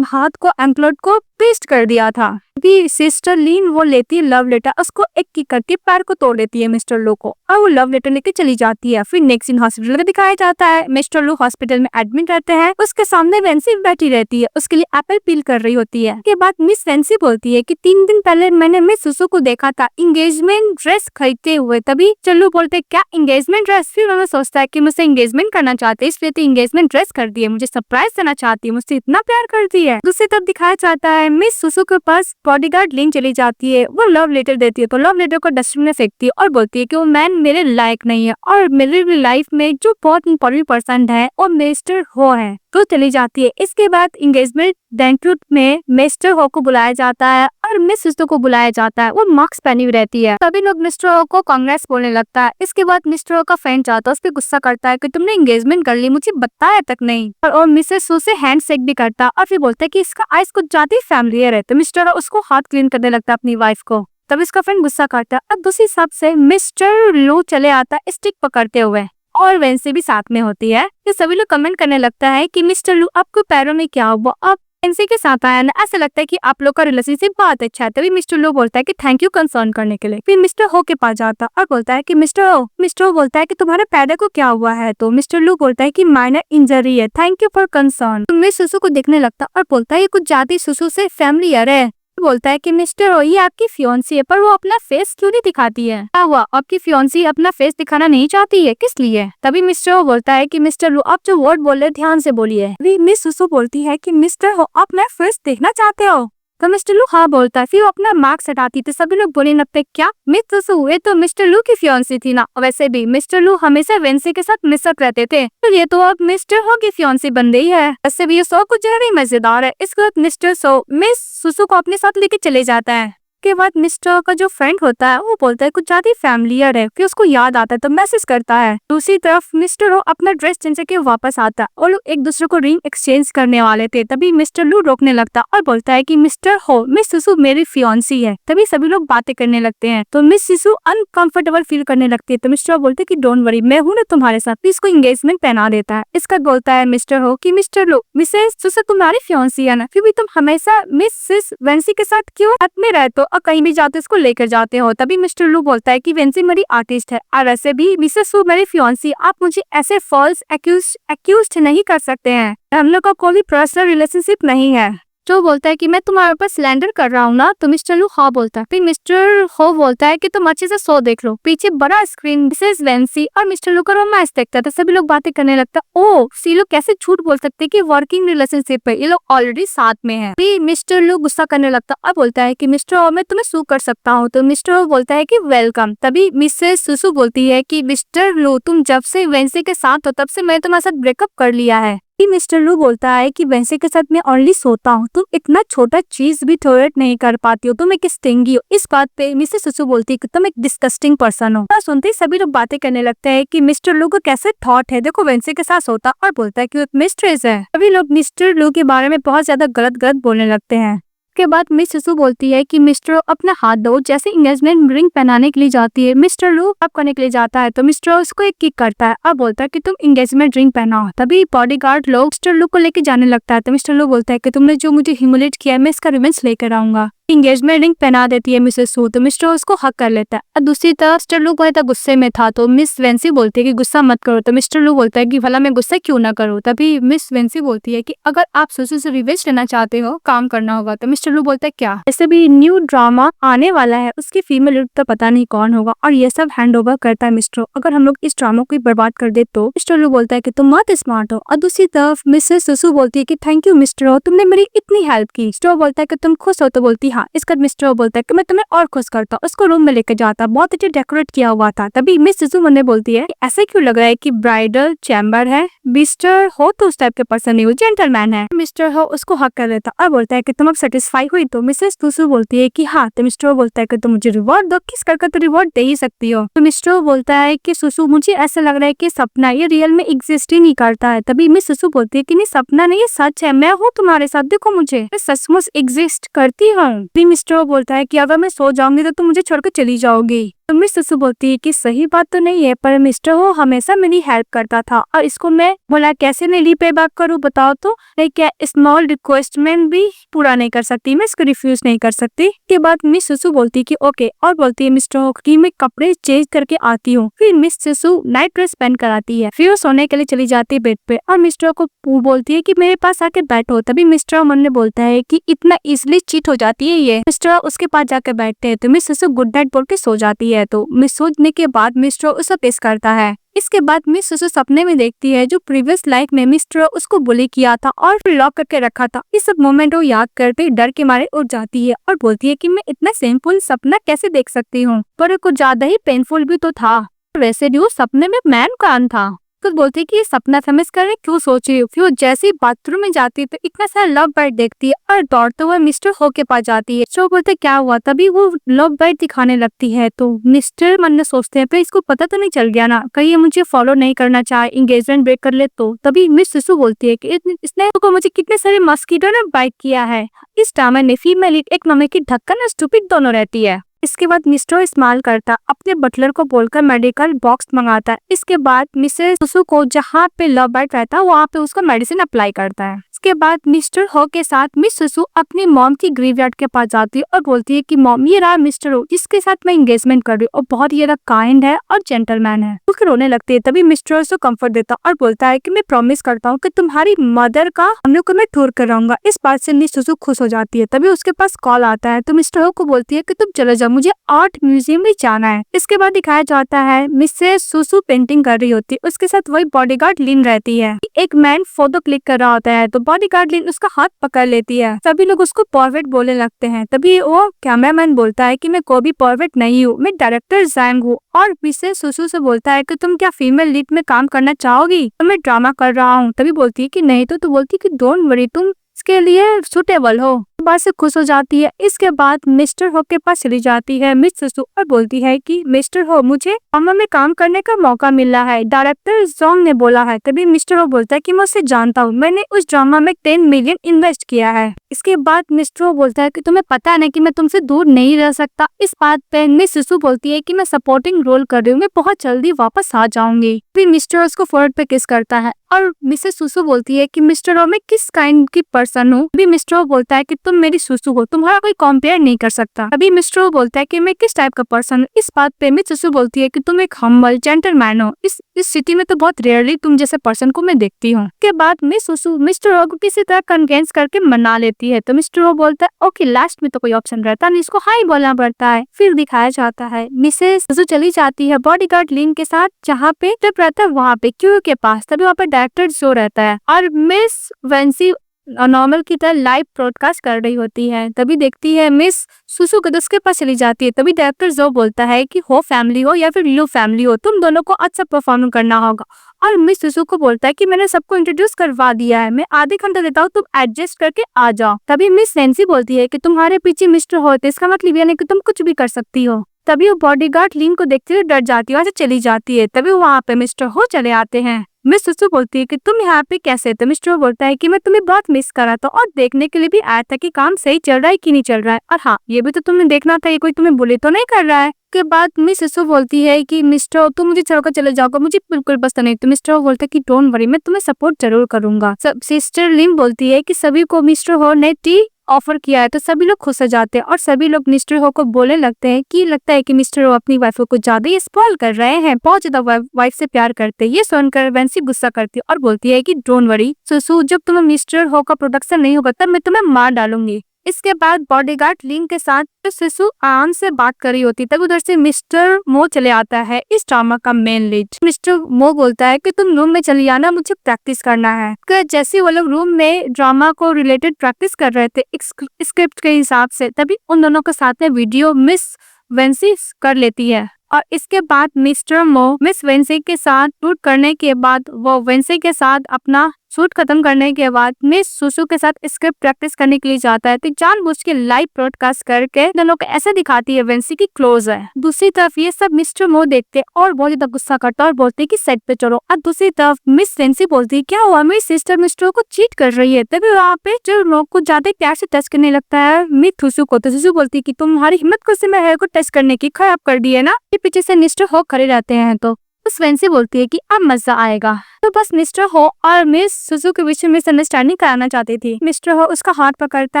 हाथ को एंकलेट को पेस्ट कर दिया था। भी सिस्टर लीन वो लेती है लव लेटर, उसको एक की करके पैर को तोड़ देती है मिस्टर लू को और वो लव लेटर लेके चली जाती है। फिर नेक्स्ट इन हॉस्पिटल में दिखाया जाता है। मिस्टर लू हॉस्पिटल में एडमिट रहते हैं। उसके सामने वेंसी बैठी रहती है, उसके लिए एप्पल पील कर रही होती है। के बाद मिस वेंसी बोलती है कि 3 दिन पहले मैंने मिस सुसु को देखा था एंगेजमेंट ड्रेस खरीदते हुए। तभी चल्लू बोलते क्या एंगेजमेंट ड्रेस। फिर उन्होंने सोचता है कि मुझसे एंगेजमेंट करना चाहते हैं इसलिए एंगेजमेंट ड्रेस कर दी है, मुझे सरप्राइज देना चाहती है, मुझसे इतना प्यार करती है। दूसरी तरफ दिखाया जाता है मिस सुसु के पास बॉडीगार्ड लीन चली जाती है। वो लव लेटर देती है तो लव लेटर को डस्टबिन में फेंकती है और बोलती है कि वो मैन मेरे लायक नहीं है और मेरी लाइफ में जो बहुत इंपॉर्टेंट पर्सन है वो मिस्टर हो है। तो चली जाती है। इसके बाद एंगेजमेंट बैंक्वेट में मिस्टर हो को बुलाया जाता है और मिस सुसु को बुलाया जाता है। वो मास्क पहनी हुई रहती है। सभी लोग मिस्टर हो को कांग्रेस बोलने लगता है। इसके बाद मिस्टर हो का फ्रेंड जाता है, उस पर गुस्सा करता है कि तुमने एंगेजमेंट कर ली, मुझे बताया तक नहीं। और मिसेस सु से हैंड शेक भी करता है और फिर बोलता है कि इसका आइस कुछ ज्यादा फैमिलियर है। तो मिस्टर हो उसको हाथ क्लीन करने लगता है अपनी वाइफ को। तब इसका फ्रेंड गुस्सा करता है। अब दूसरी सब से मिस्टर लू चले आता है स्टिक पकड़ते हुए और वेंसी भी साथ में होती है। ये सभी लोग कमेंट करने लगता है कि मिस्टर लू आपको पैरों में क्या हुआ, आप वेंसी के साथ आया ना, ऐसा लगता है कि आप लोग का रिलेशनशिप बहुत अच्छा है। तभी मिस्टर लू बोलता है कि थैंक यू कंसर्न करने के लिए। फिर मिस्टर हो के पास जाता और बोलता है कि मिस्टर हो बोलता है कि तुम्हारे पैरों को क्या हुआ है। तो मिस्टर लू बोलता है कि माइनर इंजरी है, थैंक यू फॉर कंसर्न। तो मिस सुसु को देखने लगता और बोलता है ये कुछ ज्यादा सुसु से फैमिलियर है। बोलता है कि मिस्टर हो ये आपकी फियोंसी है, पर वो अपना फेस क्यों नहीं दिखाती है, क्या हुआ आपकी फियोंसी अपना फेस दिखाना नहीं चाहती है, किस लिए। तभी मिस्टर हो बोलता है कि मिस्टर लू आप जो वर्ड बोल रहे ध्यान से बोलिए। अभी मिस सुसु बोलती है कि मिस्टर हो आप मेरा फेस देखना चाहते हो। तो मिस्टर लू हाँ बोलता है। फिर वो अपना मार्क्स हटाती तो सभी लोग बोलने लगते क्या मिस सुसु हुए तो मिस्टर लू की फियोंसी थी ना। वैसे भी मिस्टर लू हमेशा वेंसी के साथ मिसअप रहते थे, तो ये तो अब मिस्टर हो की फियोंसी बन गई है। वैसे भी ये शो कुछ ज्यादा ही मजेदार है। इसके बाद मिस्टर सो मिस सुसु को अपने साथ लेके चले जाता है। के बाद मिस्टर का जो फ्रेंड होता है वो बोलता है कुछ ज्यादा फैमिलियर है। फिर उसको याद आता है तो मैसेज करता है। दूसरी तरफ मिस्टर हो अपना ड्रेस चेंज करके वापस आता है और लोग एक दूसरे को रिंग एक्सचेंज करने वाले थे। तभी मिस्टर लू रोकने लगता और बोलता है कि मिस्टर हो मिस सुसु मेरी फियोंसी है। तभी सभी लोग बातें करने लगते हैं तो मिस सुसु अनकंफर्टेबल फील करने लगती है। तो मिस्टर बोलते है कि डोंट वरी मैं हूँ ना तुम्हारे साथ। फिर इसको एंगेजमेंट पहना देता है। इसका बोलता है मिस्टर हो कि मिस्टर लू मिसेस सुसु तुम्हारी फियोंसी है ना, फिर भी तुम हमेशा मिसेस वेंसी के साथ क्यों साथ में रहते हो और कहीं भी जाते इसको लेकर जाते हो। तभी मिस्टर लू बोलता है कि वेंसी मेरी आर्टिस्ट है और वैसे भी मिसेस सु मेरी फियोंसी, आप मुझे ऐसे फॉल्स एक्यूज्ड नहीं कर सकते हैं, हम लोग का कोई पर्सनल रिलेशनशिप नहीं है। जो बोलता है कि मैं तुम्हारे ऊपर सिलेंडर कर रहा हूँ ना। तो मिस्टर लू हाँ बोलता है। फिर मिस्टर हो बोलता है कि तुम अच्छे से शो देख लो। पीछे बड़ा स्क्रीन मिसेस वेंसी और मिस्टर लू का रोमांस देखता है। सभी लोग बातें करने लगता है ओ सी लोग कैसे झूठ बोल सकते हैं कि वर्किंग रिलेशनशिप है, ये लोग ऑलरेडी साथ में है। फिर मिस्टर लू गुस्सा करने लगता और बोलता है कि मिस्टर हो मैं तुम्हें सू कर सकता हूँ। तो मिस्टर हो बोलता है कि वेलकम। तभी मिसेस सुसु बोलती है कि मिस्टर लू तुम जब से वेंसी के साथ हो तब से मैं तुम्हारे साथ ब्रेकअप कर लिया है। मिस्टर लू बोलता है कि वेंसी के साथ मैं ओनली सोता हूँ, तुम इतना छोटा चीज भी टॉलरेट नहीं कर पाती हो, तुम एक स्टिंगी हो। इस बात पे मिसेस सुसु बोलती है कि तुम एक डिस्गस्टिंग पर्सन हो। सुनते ही सभी लोग बातें करने लगते हैं कि मिस्टर लू को कैसे थॉट है, देखो वेंसी के साथ सोता और बोलता है कि वो एक मिस्ट्रेस है। सभी लोग मिस्टर लू के बारे में बहुत ज्यादा गलत बोलने लगते हैं। के बाद मिस सुसु बोलती है कि मिस्टर अपना हाथ दो। जैसे एंगेजमेंट रिंग पहनाने के लिए जाती है मिस्टर लू अप करने के लिए जाता है तो मिस्टर उसको एक किक करता है और बोलता है कि तुम एंगेजमेंट रिंग पहनाओ। तभी बॉडीगार्ड लोग मिस्टर लू को लेके जाने लगता है तो मिस्टर लू बोलता है कि तुमने जो मुझे ह्यूमिलेट किया है मैं इसका रिवेंज लेकर आऊंगा। एंगेजमेंट रिंग पहना देती है मिसेस सू तो मिस्टर उसको हक कर लेता है। और दूसरी तरफ मिस्टर लू बहुत गुस्से में था तो मिस वेंसी बोलती है कि गुस्सा मत करो। तो मिस्टर लू बोलता है कि भला मैं गुस्सा क्यों ना करूँ। तभी मिस वेंसी बोलती है कि अगर आप सुसु से रिवेंज लेना चाहते हो काम करना होगा। तो मिस्टर लू बोलता है क्या, ऐसे भी न्यू ड्रामा आने वाला है, उसकी फीमेल लीड तो पता नहीं कौन होगा और ये सब हैंड ओवर करता है मिस्टर। अगर हम लोग इस ड्रामा को बर्बाद कर दे तो मिस्टर लू बोलता है कि तुम बहुत स्मार्ट हो। और दूसरी तरफ मिसेस सुसु बोलती है कि थैंक यू मिस्टर हो, तुमने मेरी इतनी हेल्प की। मिस्टर बोलता है कि तुम खुश हो तो बोलती हाँ। इसका मिस्टर बोलता है कि मैं तुम्हें और खुश करता हूँ। उसको रूम में लेकर जाता, बहुत अच्छे डेकोरेट किया हुआ था। तभी मिस सुसु मुझे बोलती है ऐसे क्यों लग रहा है कि ब्राइडल चैम्बर है, मिस्टर हो तो उस टाइप के पर्सन नहीं, वो जेंटलमैन है। मिस्टर हो उसको हक कर देता और बोलता है कि तुम अब सेटिस्फाई हुई। तो मिसेस सुसु बोलती है कि हाँ। तो मिस्टर बोलता है कि तुम मुझे रिवॉर्ड दो, किस करके तो रिवॉर्ड दे ही सकती हो। तो मिस्टर बोलता है कि सुसु मुझे ऐसा लग रहा है कि सपना ये रियल में एग्जिस्ट ही नहीं करता है। तभी मिस सुसु बोलती है कि नहीं सपना नहीं, ये सच है, मैं हूँ तुम्हारे साथ, देखो मुझे, मैं सचमुच एग्जिस्ट करती हूँ। मिस्टर बोलता है कि अगर मैं सो जाऊंगी तो तुम मुझे छोड़कर चली जाओगी। तो मिस सुसु बोलती है कि सही बात तो नहीं है पर मिस्टर हो हमेशा मेरी हेल्प करता था और इसको मैं बोला कैसे नहीं पे बैक करूँ बताओ तो, नहीं क्या स्मॉल रिक्वेस्ट में भी पूरा नहीं कर सकती, मैं इसको रिफ्यूज नहीं कर सकती। के बाद मिस सुसु बोलती है कि ओके और बोलती है मिस्टर हो कि मैं कपड़े चेंज करके आती हूँ। फिर मिस सुसु नाइट ड्रेस पहन कर आती है। फिर वो सोने के लिए चली जाती है बेड पे और मिस्टर को बोलती है कि मेरे पास आके बैठो। तभी मिस्टर मन में बोलता है कि इतना इजिली चीट हो जाती है ये। मिस्टर उसके पास जाकर बैठते हैं तो मिस सुसु गुड नाइट बोल के सो जाती है। तो मिस सोचने के बाद मिस्टर उसे पेश करता है। इसके बाद मिस सुसु सपने में देखती है जो प्रीवियस लाइफ में मिस्टर उसको बुली किया था और लॉक करके रखा था। इस सब मोमेंट को याद करते डर के मारे उठ जाती है और बोलती है कि मैं इतना सिंपल सपना कैसे देख सकती हूँ, पर कुछ ज्यादा ही पेनफुल भी तो था। वैसे भी वो सपने में मैन कौन था। उसको बोलती है कि ये सपना था, मैं इसके बारे में क्यों सोच रही हूँ। फिर वो जैसे ही बाथरूम में जाती है तो इतना सारा लव बर्ड देखती है और दौड़ते हुए मिस्टर हो के पास जाती है। तो बोलते क्या हुआ, तभी वो लव बर्ड दिखाने लगती है। तो मिस्टर मन में सोचते हैं इसको पता तो नहीं चल गया ना, कहीं ये मुझे फॉलो नहीं करना चाहे, एंगेजमेंट ब्रेक कर ले तो। तभी मिस सुसु बोलती है कि इसने को मुझे कितने सारे मस्कीटो ने बाइट किया है। इस ड्रामा में फीमेल लीड एक नंबर की ढक्कन और स्टूपिड दोनों रहती है। इसके बाद मिस्टर इस्तेमाल करता अपने बटलर को बोलकर मेडिकल बॉक्स मंगाता है। इसके बाद मिसेस सुसु को जहाँ पे लव बर्ड रहता है वहाँ पे उसको मेडिसिन अप्लाई करता है। इसके बाद मिस्टर हो के साथ मिस सुसु अपनी मॉम की ग्रेवयार्ड के पास जाती है और बोलती है कि मॉम ये रहा मिस्टर हो जिसके साथ मैं एंगेजमेंट कर रही हूँ और बहुत ही ज्यादा काइंड है और जेंटलमैन है। उसको रोने लगती है। तभी मिस्टर उसको कंफर्ट देता और बोलता है कि मैं प्रॉमिस करता हूँ कि तुम्हारी मदर का हमने को मैं टूर कराऊंगा। इस बात से मिस सुसु खुश हो जाती है। तभी उसके पास कॉल आता है तो मिस्टर हो को बोलती है कि तुम चले जाओ, मुझे आर्ट म्यूजियम में जाना है। इसके बाद दिखाया जाता है मिसेस सुसु पेंटिंग कर रही होती है, उसके साथ वही बॉडीगार्ड लिन रहती है। एक मैन फोटो क्लिक कर रहा होता है तो बॉडीगार्ड लिन उसका हाथ पकड़ लेती है। सभी लोग उसको परवेट बोलने लगते हैं। तभी वो कैमरामैन बोलता है कि मैं कोई भी परवेट नहीं हूँ, मैं डायरेक्टर जैंग हूँ। और मिसेस सुसु से बोलता है कि तुम क्या फीमेल लीड में काम करना चाहोगी, तो मैं ड्रामा कर रहा हूँ। तभी बोलती है कि नहीं तो बोलती है कि डोंट वरी, तुम इसके लिए सुटेबल हो। बात से खुश हो जाती है। इसके बाद मिस्टर हो के पास चली जाती है मिस सुसु और बोलती है कि मिस्टर हो मुझे ड्रामा में काम करने का मौका मिला है, डायरेक्टर जोंग ने बोला है। तभी मिस्टर हो बोलता है कि मैं उससे जानता हूँ, मैंने उस ड्रामा में 10 मिलियन इन्वेस्ट किया है। इसके बाद मिस्टर हो बोलता है कि तुम्हें पता नहीं कि मैं तुमसे दूर नहीं रह सकता। इस बात पे मिस सुसु बोलती है कि मैं सपोर्टिंग रोल कर रही हूँ, मैं बहुत जल्दी वापस आ जाऊंगी। फिर मिस्टर उसको फोर्ड पे किस करता है और मिसेस सुसु बोलती है कि मिस्टर हो मैं किस काइंड की पर्सन हूँ। अभी मिस्टर हो बोलता है कि तुम मेरी सुसु हो, तुम्हारा कोई कंपेयर नहीं कर सकता। अभी मिस्टर हो बोलता है कि मैं किस टाइप का पर्सन हूँ। इस बात पे मिस सुसु बोलती है कि तुम एक हम्बल जेंटलमैन हो, इस सिटी में तो बहुत रेयरली तुम जैसे पर्सन को मैं देखती हूँ। के बाद मिस सुसु मिस्टर हो को किसी तरह कन्विंस करके मना लेती है। तो मिस्टर हो बोलता है ओके, लास्ट में तो कोई ऑप्शन रहता नहीं, इसको हाई बोलना पड़ता है। फिर दिखाया जाता है मिसेस सुसु चली जाती है बॉडीगार्ड लिन के साथ जहाँ पे जब रहता है वहाँ पे क्यू के पास। तभी वहाँ पे डायरेक्टर जो रहता है और मिस वेंसी नॉर्मल की तरह लाइव ब्रॉडकास्ट कर रही होती है। तभी देखती है मिस सुसु के उसके पास चली जाती है। तभी डायरेक्टर जो बोलता है कि हो फैमिली हो या फिर लो फैमिली हो, तुम दोनों को अच्छा परफॉर्म करना होगा। और मिस सुसु को बोलता है कि मैंने सबको इंट्रोड्यूस करवा दिया है, मैं आधे घंटा देता हूँ, तुम एडजस्ट करके आ जाओ। तभी मिस नैन्सी बोलती है कि तुम्हारे पीछे मिस्टर होते इसका मतलब ये नहीं कि तुम कुछ भी कर सकती हो। तभी वो बॉडीगार्ड लिन को देखते हुए डर जाती है और चली जाती है। तभी वहाँ पे मिस्टर हो चले आते हैं। मिस सुसु बोलती है कि तुम यहाँ पे कैसे? तो मिस्टर हो बोलता है कि मैं तुम्हें बहुत मिस कर रहा था और देखने के लिए भी आया था कि काम सही चल रहा है कि नहीं चल रहा है, और हाँ ये भी तो तुमने देखना था ये कोई तुम्हें बुले तो नहीं कर रहा है। के बाद मिस सुसु बोलती है कि मिस्टर हो तुम मुझे छोड़कर चले जाओगे, मुझे बिल्कुल पसंद नहीं। तो मिस्टर हो बोलता है कि डोंट वरी, मैं तुम्हें सपोर्ट जरूर करूंगा। सब सिस्टर लिन बोलती है कि सभी को मिस्टर हो ने टी ऑफर किया है। तो सभी लोग खुश हो जाते हैं और सभी लोग मिस्टर हो को बोलने लगते हैं कि लगता है कि मिस्टर हो अपनी वाइफ को कुछ ज्यादा ही स्पॉइल कर रहे हैं, बहुत ज्यादा वाइफ से प्यार करते हैं। ये सुनकर वेंसी गुस्सा करती है और बोलती है कि डोंट वरी सुसु, जब तुम्हें मिस्टर हो का प्रोडक्शन नहीं होगा तब मैं तुम्हें मार डालूंगी। इसके बाद बॉडीगार्ड लिन के साथ तो सुसु आराम से बात कर रही होती, तब उधर से मिस्टर मो चले आता है इस ड्रामा का मेन लीड। मिस्टर मो बोलता है कि तुम रूम में चली आना, मुझे प्रैक्टिस करना है। जैसे वो लोग रूम में ड्रामा को रिलेटेड प्रैक्टिस कर रहे थे स्क्रिप्ट के हिसाब से, तभी उन दोनों के साथ में वीडियो मिस वेंसी कर लेती है। और इसके बाद मिस्टर मो मिस वेंसी के साथ शूट करने के बाद वो वेंसी के साथ अपना शूट खत्म करने के बाद मिस सुसु के साथ स्क्रिप्ट प्रैक्टिस करने के लिए जाता है। तो जानबूझ के लाइव ब्रॉडकास्ट करके दोनों को ऐसे दिखाती है वेंसी की क्लोज है। दूसरी तरफ ये सब मिस्टर मो देखते और बहुत ज्यादा गुस्सा करता और बोलते है कि सेट पे चलो। और दूसरी तरफ मिस वेंसी बोलती है क्या हुआ, मेरी सिस्टर मिस्टर को चीट कर रही है। तभी वहाँ पे जो लोग को ज्यादा प्यार से टच करने लगता है मिस सुसु को। तो सुसु बोलती है कि तुम्हारी हिम्मत को से मैं हेयर को टच करने की खराब कर दी है ना। पीछे से मिस्टर हो खड़े रहते हैं तो उस वेंसी बोलती है कि अब मजा आएगा। तो बस मिस्टर हो और मिस सुसु के बीच में मिसअंडरस्टैंडिंग कराना चाहती थी। मिस्टर हो उसका हाथ पकड़ता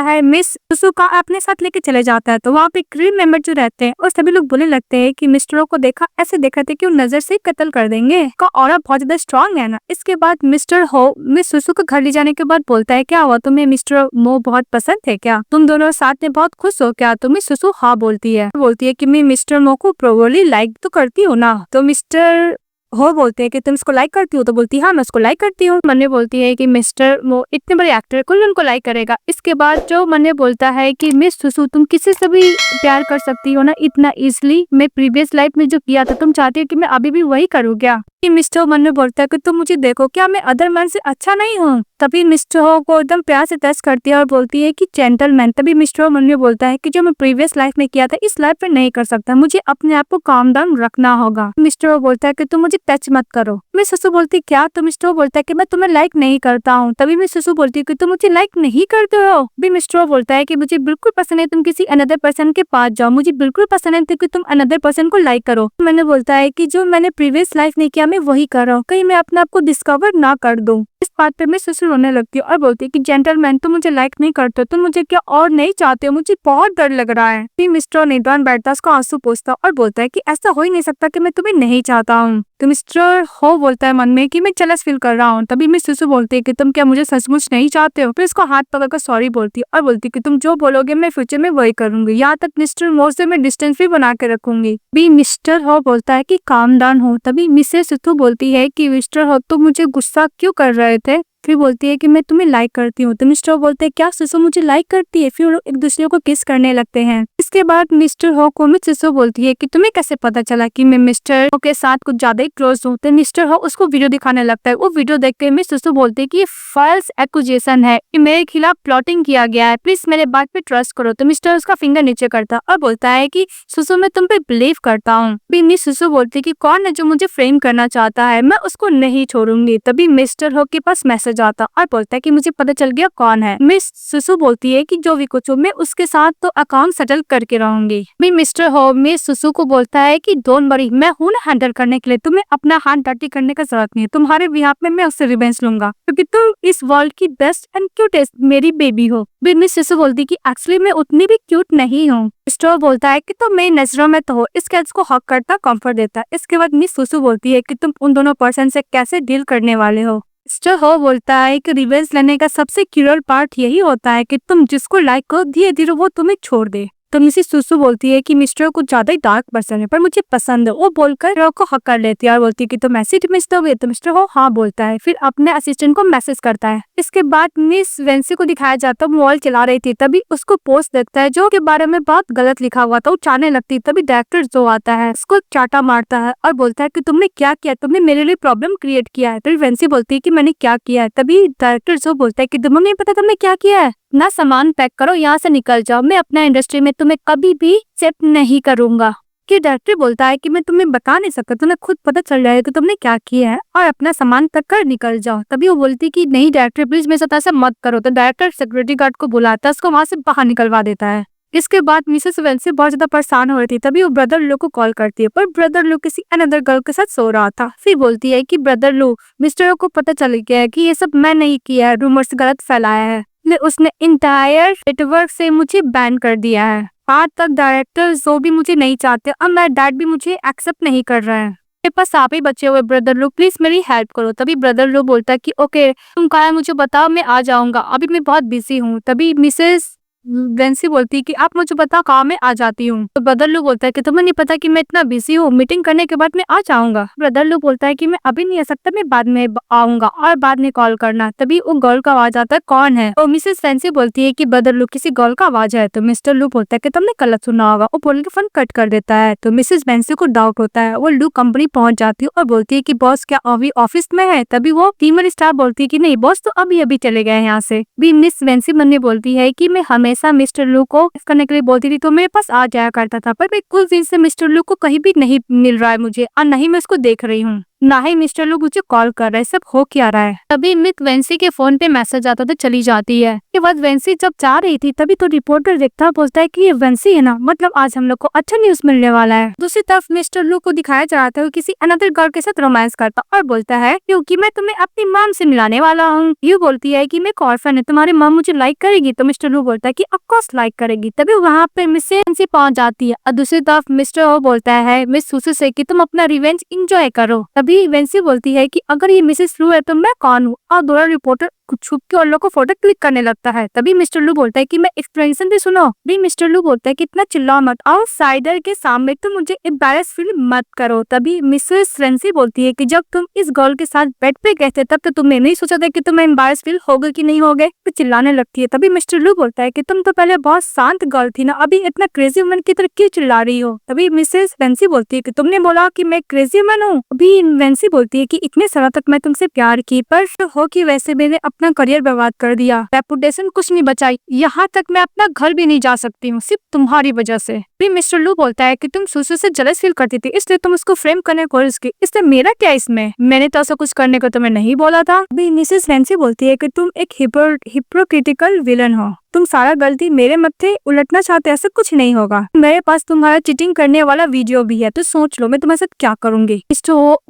है, मिस सुसु का अपने साथ लेके चले जाता है। तो वहाँ पे क्रू मेंबर जो रहते हैं और सभी लोग बोलने लगते हैं कि मिस्टर हो को देखा ऐसे देख रहे थे कि वो नजर से कत्ल कर देंगे, का ऑरा बहुत ज्यादा स्ट्रॉन्ग है ना। इसके बाद मिस्टर हो मिस सुसु को घर ले जाने के बाद बोलता है क्या हुआ, तुम्हें मिस्टर मो बहुत पसंद है क्या, तुम दोनों साथ में बहुत खुश हो क्या। तो मिस सुसु हाँ बोलती है कि मैं मिस्टर मो को प्रोबेबली लाइक तो करती हूँ ना। तो मिस्टर हो बोलते हैं कि तुम इसको लाइक करती हो। तो बोलती है हाँ मैं उसको लाइक करती हूँ। मन्ने बोलती है कि मिस्टर वो इतने बड़े एक्टर को उनको लाइक करेगा। इसके बाद जो मन्ने बोलता है कि मिस सुसु तुम किसी से भी प्यार कर सकती हो ना इतना इजिली, मैं प्रीवियस लाइफ में जो किया था तुम चाहती हो कि मैं अभी भी वही करूँ क्या। मिस्टर मन में बोलता है कि तुम मुझे देखो, क्या मैं अदर मैन से अच्छा नहीं हूँ? तभी मिस्टर हो को एकदम प्यार से टच करती है और बोलती है कि जेंटलमैन। तभी मिस्टर हो मन में बोलता है कि जो मैं प्रीवियस लाइफ में किया था इस लाइफ में नहीं कर सकता, मुझे अपने आप को काम डाउन रखना होगा। मिस्टर हो बोलता है कि तुम मुझे टच मत करो। मैं ससु बोलती क्या? तो मिस्टर हो बोलता है कि मैं तुम्हें लाइक नहीं करता हूँ। तभी मैं ससु बोलती है कि तुम मुझे लाइक नहीं करते हो। भी मिस्टर हो बोलता है कि मुझे बिल्कुल पसंद है तुम किसी अनदर पर्सन के पास जाओ, मुझे बिल्कुल पसंद है कि तुम अनदर पर्सन को लाइक करो। मैंने बोलता है कि जो मैंने प्रीवियस लाइफ में किया मैं वही कर रहा हूँ, कहीं मैं अपने आप को डिस्कवर ना कर दूं। इस बात पे मैं ससुर रोने लगती हूँ और बोलती है कि जेंटलमैन तुम मुझे लाइक नहीं करते, तुम मुझे क्या और नहीं चाहते हो? मुझे बहुत डर लग रहा है। फिर मिस्टर निडवान बैठता, उसको आंसू पोंछता और बोलता है कि ऐसा हो ही नहीं सकता कि मैं तुम्हें नहीं चाहता हूँ। तो मिस्टर हो बोलता है मन में कि मैं जेलस फील कर रहा हूँ। तभी मैं ससुर बोलती है कि तुम क्या मुझे सचमुच नहीं चाहते हो? फिर उसको हाथ पकड़कर सॉरी बोलती है और बोलती है कि तुम जो बोलोगे मैं फ्यूचर में वही करूंगी, यहाँ तक मिस्टर मोर से मैं डिस्टेंस भी बना के रखूंगी। भी मिस्टर हो बोलता है कि काम डाउन हो। तभी मिसेस सुथु बोलती है कि मिस्टर हो तुम मुझे गुस्सा क्यों कर रहे थे? फिर बोलती है कि मैं तुम्हें लाइक करती हूँ। तो मिस्टर हो बोलते हैं क्या ससु मुझे लाइक करती है? फिर एक दूसरे को किस करने लगते हैं। इसके बाद मिस्टर हो को ससु बोलती है कि तुम्हें कैसे पता चला कि मैं मिस्टर हो के साथ कुछ ज्यादा ही क्लोज हूँ? तो मिस्टर हो उसको वीडियो दिखाने लगता है। वो वीडियो देख के मिस ससु बोलती है कि ये फॉल्स एक्यूजेशन है, ये मेरे खिलाफ प्लॉटिंग किया गया है, प्लीज मेरे बात पे ट्रस्ट करो। तो मिस्टर उसका फिंगर नीचे करता और बोलता है कि ससु मैं तुम पे बिलीव करता हूँ। मिस ससु बोलती है कि कौन है जो मुझे फ्रेम करना चाहता है, मैं उसको नहीं छोड़ूंगी। तभी मिस्टर हो के पास मैसेज आता और बोलता है कि मुझे पता चल गया कौन है। मिस सुसु बोलती है कि जो भी कुछ हो मैं उसके साथ तो अकाउंट सेटल करके रहूंगी। भी मिस्टर हो मिस सुसु को बोलता है कि डोंट वरी, मैं हूं ना हैंडल करने के लिए, तुम्हें अपना हाथ डर्टी करने का जरूरत नहीं है, तुम्हारे बिहाफ में मैं उससे रिवेंज लूंगा क्योंकि तुम इस वर्ल्ड की बेस्ट एंड क्यूटेस्ट मेरी बेबी हो। भी मिस सुसु बोलती है कि एक्चुअली मैं उतनी भी क्यूट नहीं हूँ। मिस्टर बोलता है कि तुम मेरी नजरों में तो हो। इस कैच को हक करता कंफर्ट देता है। इसके बाद मिस सुसु बोलती है कि तुम उन दोनों पर्सन से कैसे डील करने वाले हो। मिस्टर हो बोलता है कि रिवेंज लेने का सबसे क्रूअल पार्ट यही होता है कि तुम जिसको लाइक करो धीरे धीरे वो तुम्हें छोड़ दे। तो मिसेस सुसु बोलती है कि मिस्टर कुछ ज्यादा ही डार्क पर्सन है पर मुझे पसंद है। वो बोलकर रो को हक कर लेती है और बोलती है कि तुम मैसेज मिस्टर हुए? तो मिस्टर हो हाँ बोलता है, फिर अपने असिस्टेंट को मैसेज करता है। इसके बाद मिस वेंसी को दिखाया जाता मोबाइल चला रही थी, तभी उसको पोस्ट देखता है जो के बारे में बहुत गलत लिखा हुआ था। वो चाहने लगती, तभी डायरेक्टर जो आता है उसको चाटा मारता है और बोलता है कि तुमने क्या किया, तुमने मेरे लिए प्रॉब्लम क्रिएट किया है। तभी वेंसी बोलती है कि मैंने क्या किया है। तभी डायरेक्टर जो बोलता है कि तुम्हें नहीं पता तुमने क्या किया है, ना सामान पैक करो, यहाँ से निकल जाओ, मैं अपना इंडस्ट्री में तुम्हें कभी भी एक्सेप्ट नहीं करूंगा। कि डायरेक्टर बोलता है कि मैं तुम्हें बता नहीं सकता, तुम्हें खुद पता चल जाएगा कि तुमने क्या किया है और अपना सामान पैक कर निकल जाओ। तभी वो बोलती कि नहीं डायरेक्टर प्लीज मेरे साथ ऐसा मत करो। तो डायरेक्टर सिक्योरिटी गार्ड को बुलाता है, उसको वहां से बाहर निकलवा देता है। इसके बाद मिसेस वेंसी बहुत ज्यादा परेशान हो रही थी, तभी वो ब्रदर लो को कॉल करती है, पर ब्रदर लो किसी अनदर गर्ल के साथ सो रहा था। फिर बोलती है कि ब्रदर लो मिस्टर को पता चल गया है कि ये सब मैं नहीं किया है, रूमर्स गलत फैलाया है, उसने इंटायर नेटवर्क से मुझे बैन कर दिया है। आज तक डायरेक्टर जो भी मुझे नहीं चाहते और मेरा डैड भी मुझे एक्सेप्ट नहीं कर रहा है। मेरे पास आप ही बचे हुए ब्रदर लो, प्लीज मेरी हेल्प करो। तभी ब्रदर लो बोलता है कि ओके तुम कहा मुझे बताओ, मैं आ जाऊंगा, अभी मैं बहुत बिजी हूँ। तभी मिसेस वेंसी बोलती है कि आप मुझे बताओ कहाँ मैं आ जाती हूँ। तो ब्रदर लो बोलता है कि तुम्हें नहीं पता कि मैं इतना बिजी हूँ, मीटिंग करने के बाद मैं आ जाऊंगा। ब्रदर लो बोलता है कि मैं अभी नहीं आ सकता, मैं बाद में आऊंगा और बाद में कॉल करना। तभी वो गर्ल का आवाज आता है, कौन है? तो मिसेस वेंसी बोलती है कि ब्रदर लो किसी गर्ल का आवाज है। तो मिस्टर लू बोलता है कि तुमने गलत सुना होगा। वो बोल के फोन कट कर देता है। तो मिसेस वेंसी को डाउट होता है, वो लू कंपनी पहुंच जाती है और बोलती है कि बॉस क्या अभी ऑफिस में है? तभी वो फीमेल स्टाफ बोलती है कि नहीं बॉस तो अभी अभी चले गए यहाँ से। भी मिस वेंसी मन में बोलती है कि मैं हमेशा मिस्टर लू को करने के लिए बोलती थी तो मेरे पास आ जाया करता था, पर मैं कुछ दिन से मिस्टर लू को कहीं भी नहीं मिल रहा है मुझे और नहीं मैं उसको देख रही हूँ, ना ही मिस्टर लू मुझे कॉल कर रहा है, सब हो क्या रहा है। तभी मिस वेंसी के फोन पे मैसेज आता तो चली जाती है। के बाद वेंसी जब जा रही थी तभी तो रिपोर्टर देखता बोलता है कि ये वेंसी है ना, मतलब आज हम लोग को अच्छा न्यूज मिलने वाला है। दूसरी तरफ मिस्टर लू को दिखाया जा रहा था किसी अनदर गर्ल के साथ रोमांस करता और बोलता है क्योंकि मैं तुम्हें अपनी मॉम से मिलाने वाला हूँ। ये बोलती है कि मैं एक ऑर्फन है, तुम्हारी मॉम मुझे लाइक करेगी? तो मिस्टर लू बोलता है कि ऑफकोर्स लाइक करेगी। तभी वहाँ पे मिस वेंसी पहुंच जाती है और दूसरी तरफ मिस्टर ओ बोलता है मिस सुसु से कि तुम अपना रिवेंज एंजॉय करो। तभी वेंसी बोलती है कि अगर ये मिसेस लू है तो मैं कौन हूँ? और दोनों रिपोर्टर छुप के और लोग को फोटो क्लिक करने लगता है। तभी मिस्टर लू बोलता है कि मैं एक्सप्लेनेशन भी सुनो। भी मिस्टर लू बोलता है कि इतना चिल्लाओ मत, आउटसाइडर के सामने तुम मुझे एम्बैरेस फील मत करो। तभी मिसेस फ्रेंसी बोलती है कि जब तुम इस गर्ल के साथ बेड पे गए थे तब तो तुमने नहीं सोचा था कि तुम्हें एम्बैरेस फील होगा कि नहीं होगा। फिर चिल्लाने लगती है। तभी मिस्टर लू बोलता है कि तुम तो पहले बहुत शांत गर्ल थी ना, अभी इतना क्रेजी वुमन की तरह क्यों चिल्ला रही हो। तभी मिसेस फ्रेंसी बोलती है कि तुमने बोला कि मैं क्रेजी वुमन हूँ। अभी फ्रेंसी बोलती है कि इतने सालों तक मैं तुमसे प्यार की, पर हो कि वैसे मैंने अपना करियर बर्बाद कर दिया, रेपुटेशन कुछ नहीं बचाई, यहाँ तक मैं अपना घर भी नहीं जा सकती हूँ सिर्फ तुम्हारी वजह से। भी मिस्टर लू बोलता है कि तुम सुसु से जेलस फील करती थी इसलिए तुम उसको फ्रेम करने की कोशिश की, इसलिए मेरा क्या इसमें, मैंने तो ऐसा कुछ करने को तुम्हें नहीं बोला था। भी मिसेस फ्रेंसी बोलती है कि तुम एक हिप्रोक्रिटिकल विलन हो, तुम सारा गलती मेरे मत्थे उलटना चाहते, ऐसा कुछ नहीं होगा, मेरे पास तुम्हारा चीटिंग करने वाला वीडियो भी है, तो सोच लो मैं तुम्हारे साथ क्या करूंगी।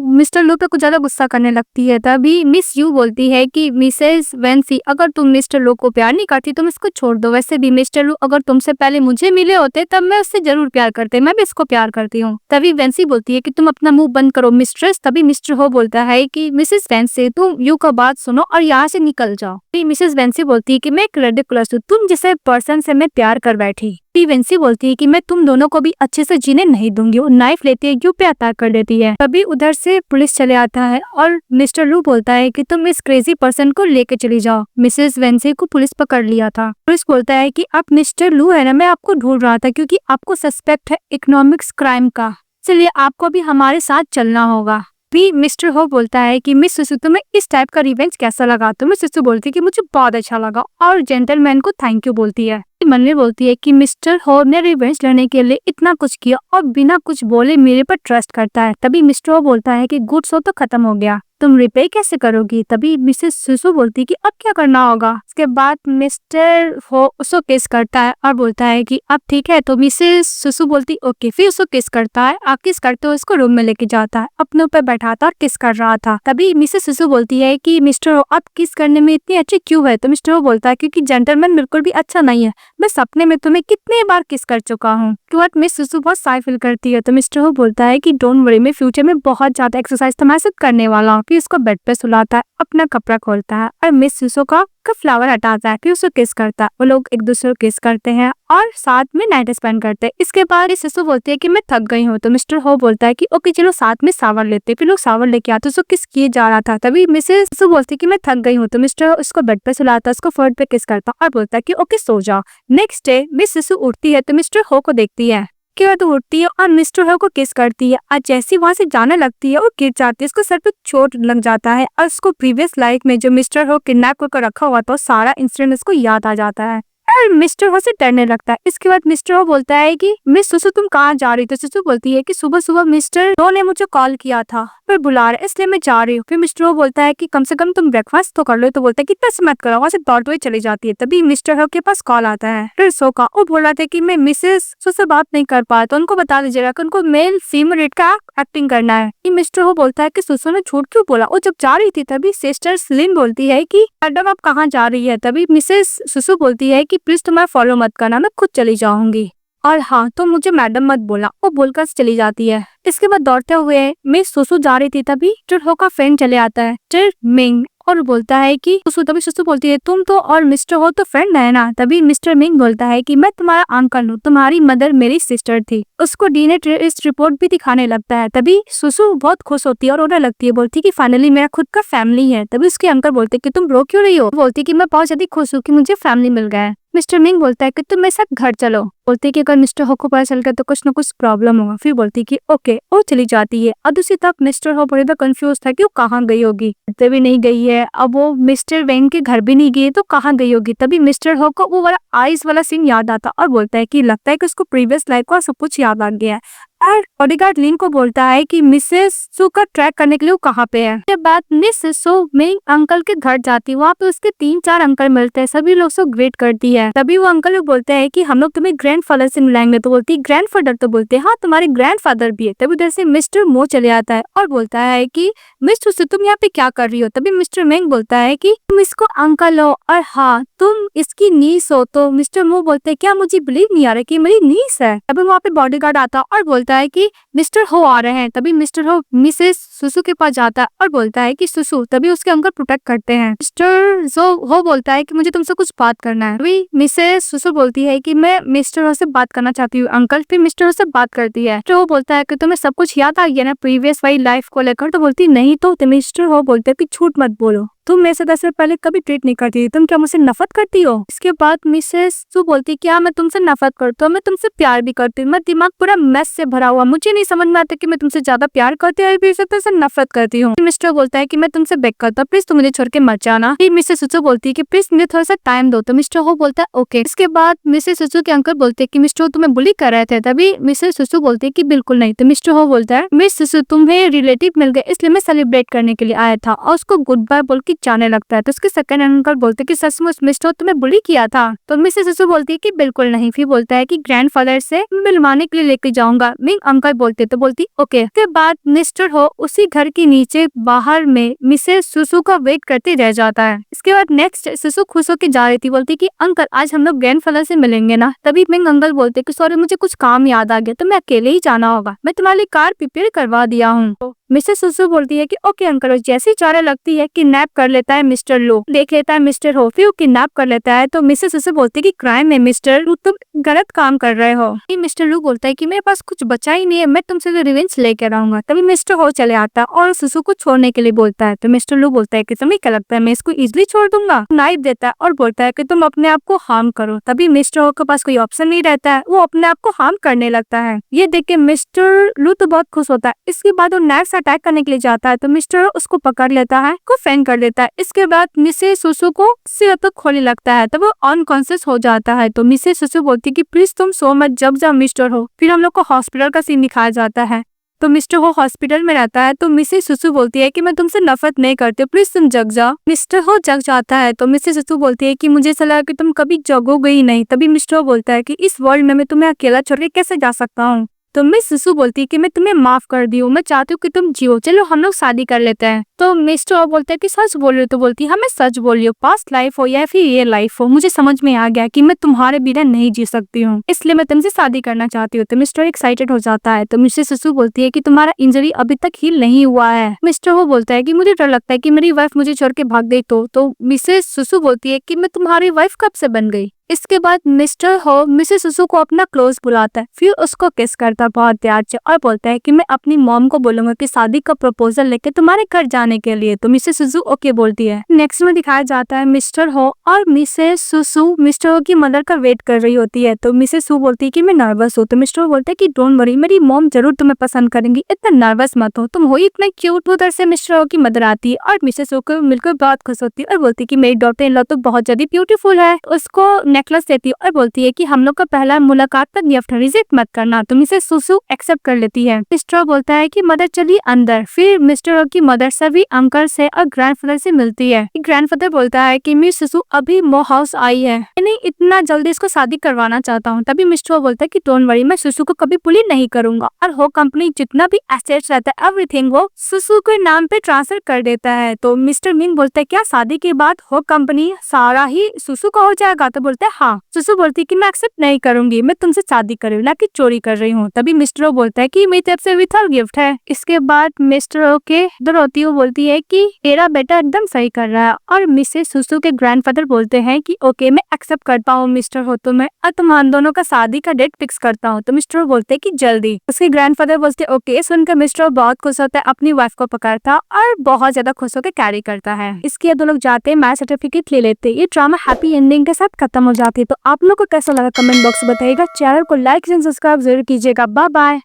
मिस्टर लू पे कुछ ज्यादा गुस्सा करने लगती है। तभी मिस यू बोलती है कि मिसेस वेंसी अगर तुम मिस्टर लू को प्यार नहीं करती तुम इसको छोड़ दो, वैसे भी मिस्टर लू अगर तुमसे पहले मुझे मिले होते तब मैं उससे जरूर प्यार करते, मैं भी इसको प्यार करती हूँ। तभी वेंसी बोलती है कि तुम अपना मुंह बंद करो मिस्ट्रेस। तभी मिस्टर हो बोलता है कि मिसेस वेंसी तुम यू का बात सुनो और यहाँ से निकल जाओ। मिसेस वेंसी बोलती है कि मैं एक रेडिकुलस हूँ, तुम जिसे पर्सन से मैं प्यार कर बैठी। वेंसी बोलती है कि मैं तुम दोनों को भी अच्छे से जीने नहीं दूंगी। वो नाइफ लेती है, यू पे अटैक कर देती है। तभी उधर से पुलिस चले आता है और मिस्टर लू बोलता है कि तुम इस क्रेजी पर्सन को लेके चली जाओ। मिसेस वेंसी को पुलिस पकड़ लिया था। पुलिस बोलता है कि आप मिस्टर लू है ना, मैं आपको ढूंढ रहा था क्योंकि आपको सस्पेक्ट है इकोनॉमिक्स क्राइम का, इसलिए आपको भी हमारे साथ चलना होगा। भी मिस्टर हो बोलता है कि मिस सुसु तुम्हें इस टाइप का रिवेंज कैसा लगा। तो मिस सुसु बोलती है कि मुझे बहुत अच्छा लगा और जेंटलमैन को थैंक यू बोलती है। मन में बोलती है कि मिस्टर हो ने रिवेंज लेने के लिए इतना कुछ किया और बिना कुछ बोले मेरे पर ट्रस्ट करता है। तभी मिस्टर हो बोलता है कि गुड्स हो तो खत्म हो गया, तुम रिपे कैसे करोगी। तभी मिसेस सुसु बोलती है कि अब क्या करना होगा। उसके बाद मिस्टर हो उसको किस करता है और बोलता है कि अब ठीक है। तो मिसेस सुसु बोलती ओके, फिर उसको किस करता है। आप किस करते हो इसको रूम में लेके जाता है, अपने ऊपर बैठाता और किस कर रहा था। तभी मिसेस सुसु बोलती है कि मिस्टर हो आप किस करने में इतनी अच्छी क्यों है। तो मिस्टर हो बोलता है क्योंकि जेंटलमैन बिल्कुल भी अच्छा नहीं है, मैं सपने में तुम्हें कितने बार किस कर चुका हूँ। तुरंत मिस सुसु बहुत साई फील करती है। तो मिस्टर हो बोलता है कि डोंट वरी, मैं फ्यूचर में बहुत ज्यादा एक्सरसाइज तुम्हारे साथ करने वाला हूँ। फिर उसको बेड पे सुलाता है, अपना कपड़ा खोलता है और मिस सुसु का फ्लावर हटाता है, फिर उसको किस करता है। वो लोग एक दूसरे को किस करते हैं और साथ में नाइट स्पेंड करते हैं। इसके बाद सुसु बोलती है कि मैं थक गई हूँ। तो मिस्टर हो बोलता है कि ओके चलो साथ में सावर लेते। फिर लोग सावर लेके आते, उसको किस किए जा रहा था। तभी मिसेस सुसु बोलती है कि मैं थक गई हूँ। तो मिस्टर उसको बेड पे सुलाता है, उसको फोर्ड पे किस करता और बोलता है कि ओके सो जाओ। नेक्स्ट डे मिस सुसु उठती है तो मिस्टर हो को देखती है के बाद उठती है और मिस्टर हो को किस करती है और जैसी वहां से जाने लगती है वो गिर जाती है, उसको सर पे चोट लग जाता है और उसको प्रीवियस लाइफ में जो मिस्टर हो किडनैप करके रखा हुआ था सारा इंसिडेंट उसको याद आ जाता है और मिस्टर हो से डरने लगता है। इसके बाद मिस्टर हो बोलता है कि मिस सुसु तुम कहाँ जा रही। तो सुसु बोलती है कि सुबह सुबह मिस्टर हो ने मुझे कॉल किया था, फिर बुला रहे इसलिए मैं जा रही हूँ। फिर मिस्टर हो बोलता है कि कम से कम तुम ब्रेकफास्ट तो कर लो। तो बोलता है कि बस मत करो, वहाँ से दौड़ते हुए चली जाती है। तभी मिस्टर हो के पास कॉल आता है फिर सो का, वो बोल रहा था कि मैं मिसेस सुसु से बात नहीं कर पाया तो उनको बता दीजिएगा कि उनको मेल फीमेल रेट का एक्टिंग करना है। मिस्टर हो बोलता है कि सुसु ने झूठ क्यों बोला, वो जब जा रही थी। तभी सिस्टर स्लिन बोलती है कि मैडम आप कहाँ जा रही है। तभी मिसेस सुसु बोलती है कि प्लीज तुम्हारा फॉलो मत करना, मैं खुद चली जाऊंगी और हाँ तो मुझे मैडम मत बोला। वो बोलकर चली जाती है। इसके बाद दौड़ते हुए मिस सुसु जा रही थी तभी टिर का फ्रेंड चले आता है टिर मिंग और बोलता है कि तभी सुसु बोलती है तुम तो और मिस्टर हो तो फ्रेंड है ना। तभी मिस्टर मिंग बोलता है कि मैं तुम्हारा अंकल हूँ, तुम्हारी मदर मेरी सिस्टर थी। उसको डीएनए टेस्ट रिपोर्ट भी दिखाने लगता है। तभी सुसु बहुत खुश होती है और रोने लगती है, बोलती है कि फाइनली मेरा खुद का फैमिली है। तभी उसके अंकल बोलते कि तुम रो क्यों रही हो। बोलती कि मैं बहुत ज्यादा खुश हूँ कि मुझे फैमिली मिल गया है। मिस्टर मिंग बोलता है कि तुम मेरे साथ घर चलो। बोलती कि अगर मिस्टर हो को पता चल गया तो कुछ न कुछ प्रॉब्लम होगा। फिर बोलती कि ओके, वो चली जाती है। और दूसरी तरफ मिस्टर हो बड़ी कंफ्यूज था कि वो कहाँ गई होगी, भी नहीं गई है। अब वो मिस्टर वेंग के घर भी नहीं गई तो कहाँ गई होगी। तभी मिस्टर हो को वो वाला आइस वाला सीन याद आता और बोलता है कि लगता है कि उसको प्रीवियस लाइफ का सब कुछ याद आ गया है। और बॉडीगार्ड लिन को बोलता है कि मिसेस सु का ट्रैक करने के लिए वो कहाँ पे है। उसके बाद मिसेस सु मिंग अंकल के घर जाती है, वहाँ पे उसके 3-4 अंकल मिलते हैं, सभी लोग से ग्रेट करती है। तभी वो अंकल लोग बोलते हैं कि हम लोग तुम्हें ग्रैंड ग्रैंडफादर से मिलाएंगे। तो बोलती ग्रैंडफादर? तो बोलते हाँ तुम्हारे ग्रैंडफादर भी है। तभी उधर से मिस्टर मो चले आता है और बोलता है कि मिस्टर सुसु तुम यहाँ पे क्या कर रही हो? तभी मिस्टर मेंग बोलता है कि तुम इसको अंकल हो और हाँ तुम इसकी नीस हो। तो मिस्टर मो बोलते हैं क्या मुझे बिलीव नहीं आ रहा कि मेरी नीस है। तभी वहाँ पे बॉडीगार्ड आता और बोलता है कि मिस्टर हो आ रहे हैं। तभी मिस्टर हो मिसेस सुसु के पास जाता है और बोलता है कि सुसु। तभी उसके अंकल प्रोटेक्ट करते हैं। मिस्टर हो बोलता है कि मुझे तुमसे कुछ बात करना है। तभी मिसेस सुसु बोलती है कि मैं मिस्टर हो से बात करना चाहती हूँ अंकल। फिर मिस्टर हो से बात करती है। तो वो बोलता है कि तुम्हें सब कुछ याद आ गया ना प्रीवियस वाली लाइफ को लेकर? तो बोलती नहीं। तो मिस्टर हो बोलते है कि झूठ मत बोलो, तुम मेरे से 10 साल पहले कभी ट्रीट नहीं करती थी, तुम क्या मुझसे नफरत करती हो? इसके बाद मिसेस सु बोलती क्या मैं तुमसे नफरत करती हूँ? मैं तुमसे प्यार भी करती हूँ। मैं दिमाग पूरा मैस से भरा हुआ, मुझे नहीं समझ में आता कि मैं तुमसे ज्यादा प्यार करती हूँ फिर से तुमसे नफरत करती हूँ। मिस्टर बोलता है कि मैं तुमसे बेक करता हूँ, प्लीज तुम मुझे छोड़ के मत जाना। फिर मिसेस सुसु बोलती है कि प्लीज मुझे थोड़ा सा टाइम दो। तो मिस्टर हो बोलता है ओके। इसके बाद मिसेस सुसु के अंकल बोलते है कि मिस्टर हो तुम्हें बुली कर रहे थे? तभी मिसेस सुसु बोलती है कि बिल्कुल नहीं। तो मिस्टर हो बोलता है मिस सुसु तुम्हें रिलेटिव मिल गए इसलिए मैं सेलिब्रेट करने के लिए आया था, और उसको गुड बाय बोल के जाने लगता है। तो उसके सेकंड अंकल बोलते कि सचमुच मिस्टर तुम्हें बुली किया था? तो मिसेस सुसु बोलती है कि बिल्कुल नहीं। फिर बोलता है कि ग्रैंडफादर से मिलवाने के लिए लेके जाऊंगा। मिंग अंकल बोलते तो बोलती ओके। उसके बाद मिस्टर हो उसी घर के नीचे बाहर में मिसेस सुसु का वेट करते रह जाता है। इसके बाद नेक्स्ट सुसु खुश होकर जा रही थी, बोलती कि अंकल आज हम लोग ग्रैंडफादर से मिलेंगे ना? तभी मिंग अंकल बोलते कि सॉरी मुझे कुछ काम याद आ गया तो मैं अकेले ही जाना होगा, मैं तुम्हारे लिए कार प्रिपेयर करवा दिया हूँ। तो मिसेस सुसु बोलती है कि ओके अंकल। और जैसी चारे लगती है किडनैप कर लेता है मिस्टर लो, देख लेता है मिस्टर हो, फिर किडनैप कर लेता है। तो मिसेस सुसु बोलती है कि क्राइम है मिस्टर लू, तुम गलत काम कर रहे हो। मिस्टर लू बोलता है कि मेरे पास कुछ बचा ही नहीं है, मैं तुमसे रिवेंज लेकर आऊंगा। तभी मिस्टर हो चले आता है और सुसु को छोड़ने के लिए बोलता है। तो मिस्टर लू बोलता है कि तुम्हें क्या लगता है मैं इसको इजिली छोड़ दूंगा? नाइफ देता है और बोलता है कि तुम अपने आप को हार्म करो। तभी मिस्टर हो के पास कोई ऑप्शन नहीं रहता है, वो अपने आप को हार्म करने लगता है। ये देख के मिस्टर लू तो बहुत खुश होता है। इसके बाद वो नाइफ से अटैक करने के लिए जाता है तो मिस्टर उसको पकड़ लेता है, को फेंक कर देता है। इसके बाद मिसेस सुसु को सिर तक खोलने लगता है तब वो अनकॉन्शियस हो जाता है। तो मिसेस सुसु बोलती कि प्लीज तुम सो मत, जग जाओ मिस्टर हो। फिर हम लोग को हॉस्पिटल का सीन दिखाया जाता है। तो मिस्टर हो हॉस्पिटल में रहता है। तो मिसेस सुसु बोलती है कि मैं तुमसे नफरत नहीं करती, प्लीज तुम जग जाओ। मिस्टर हो जग जाता है। तो मिसेस सुसु बोलती है कि मुझे ऐसा लगा कि तुम कभी जगोगे ही नहीं। तभी मिस्टर हो बोलता है कि इस वर्ल्ड में मैं तुम्हें अकेला छोड़ के कैसे जा सकता हूँ? तो मिस सुसु बोलती है कि मैं तुम्हें माफ कर दी हूँ, मैं चाहती हूँ कि तुम जियो, चलो हम लोग शादी कर लेते हैं। तो मिस्टर बोलता है कि सच बोल रही हो? तो बोलती है हाँ मैं सच बोल रही हूँ, पास्ट लाइफ हो या फिर ये लाइफ हो, मुझे समझ में आ गया कि मैं तुम्हारे बिना नहीं जी सकती हूँ, इसलिए मैं तुमसे शादी करना चाहती हूँ। तो मिस्टर एक्साइटेड हो जाता है। तो मिसेस सुसु बोलती है कि तुम्हारा इंजरी अभी तक हील नहीं हुआ है। मिस्टर वो बोलता है कि मुझे डर लगता है कि मेरी वाइफ मुझे छोड़ के भाग गई। तो मिसेस सुसु बोलती है कि मैं तुम्हारी वाइफ कब से बन गई? इसके बाद मिस्टर हो मिसेस सुसु को अपना क्लोज बुलाता है, फिर उसको किस करता है बहुत प्यार से और बोलता है कि मैं अपनी मॉम को बोलूंगा कि शादी का प्रपोजल लेके तुम्हारे घर जाने के लिए। तो मिसेस सुसु ओके बोलती है। नेक्स्ट में दिखाया जाता है मिस्टर हो और मिसेस सुसु मिस्टर हो की मदर का वेट कर रही होती है। तो मिसेस सु बोलती है कि मैं नर्वस हूँ। तो मिस्टर हो बोलते है कि डोंट वरी, मेरी मॉम जरूर तुम्हें पसंद करेंगी, इतना नर्वस मत हो, तुम हो इतना क्यूट। उधर से मिस्टर हो की मदर आती है और मिसेस सु को मिलकर बहुत खुश होती है और बोलती है कि मेरी डॉटर इन लॉ तो बहुत ज्यादा ब्यूटीफुल है। उसको नेकलेस देती है और बोलती है कि हम लोग का पहला मुलाकात का गिफ्ट है, रिजेक्ट मत करना। तो मिसेस सुसु एक्सेप्ट कर लेती है। मिस्टर बोलता है कि मदर चलिए अंदर। फिर मिस्टर की मदर सभी अंकल से और ग्रैंडफादर से मिलती है। ग्रैंडफादर बोलता है कि मिस सुसु अभी मो हाउस आई है, नहीं इतना जल्दी इसको शादी करवाना चाहता हूँ। तभी मिस्टर बोलता है कि डोंट वरी, मैं सुसु को कभी बुली नहीं करूंगा और हो कंपनी जितना भी एसेट्स रहता है एवरीथिंग वो सुसु के नाम पे ट्रांसफर कर देता है। तो मिस्टर मिंग बोलता है क्या शादी के बाद हो कंपनी सारा ही सुसु का हो जाएगा? तो बोलता है हाँ। सुसु बोलती है कि मैं एक्सेप्ट नहीं करूंगी, मैं तुमसे शादी कर रही हूँ ना कि चोरी कर रही हूँ। तभी मिस्टर बोलता है कि मेरी तरफ से विथल गिफ्ट है। इसके बाद मिस्टर के इधर होती है, बोलती है कि तेरा बेटा एकदम सही कर रहा है और मिसेस सुसु के ग्रैंडफादर बोलते हैं कि ओके मैं एक्सेप्ट करता हूँ मिस्टर हो तुम्हें और तुम हम दोनों का शादी का डेट फिक्स करता हूँ। तो मिस्टर बोलते हैं कि जल्दी। उसके ग्रैंडफादर बोलते हैं ओके। सुनकर मिस्टर बहुत खुश होता है, अपनी वाइफ को पकड़ता और बहुत ज्यादा खुश होकर कैरी करता है। इसके बाद लोग जाते हैं मैरिज सर्टिफिकेट ले लेते हैं। ये ड्रामा हैप्पी एंडिंग के साथ खत्म हो जाती है। तो आप लोग को कैसा लगा कमेंट बॉक्स में बताइएगा। चैनल को लाइक एंड सब्सक्राइब जरूर कीजिएगा। Bye bye.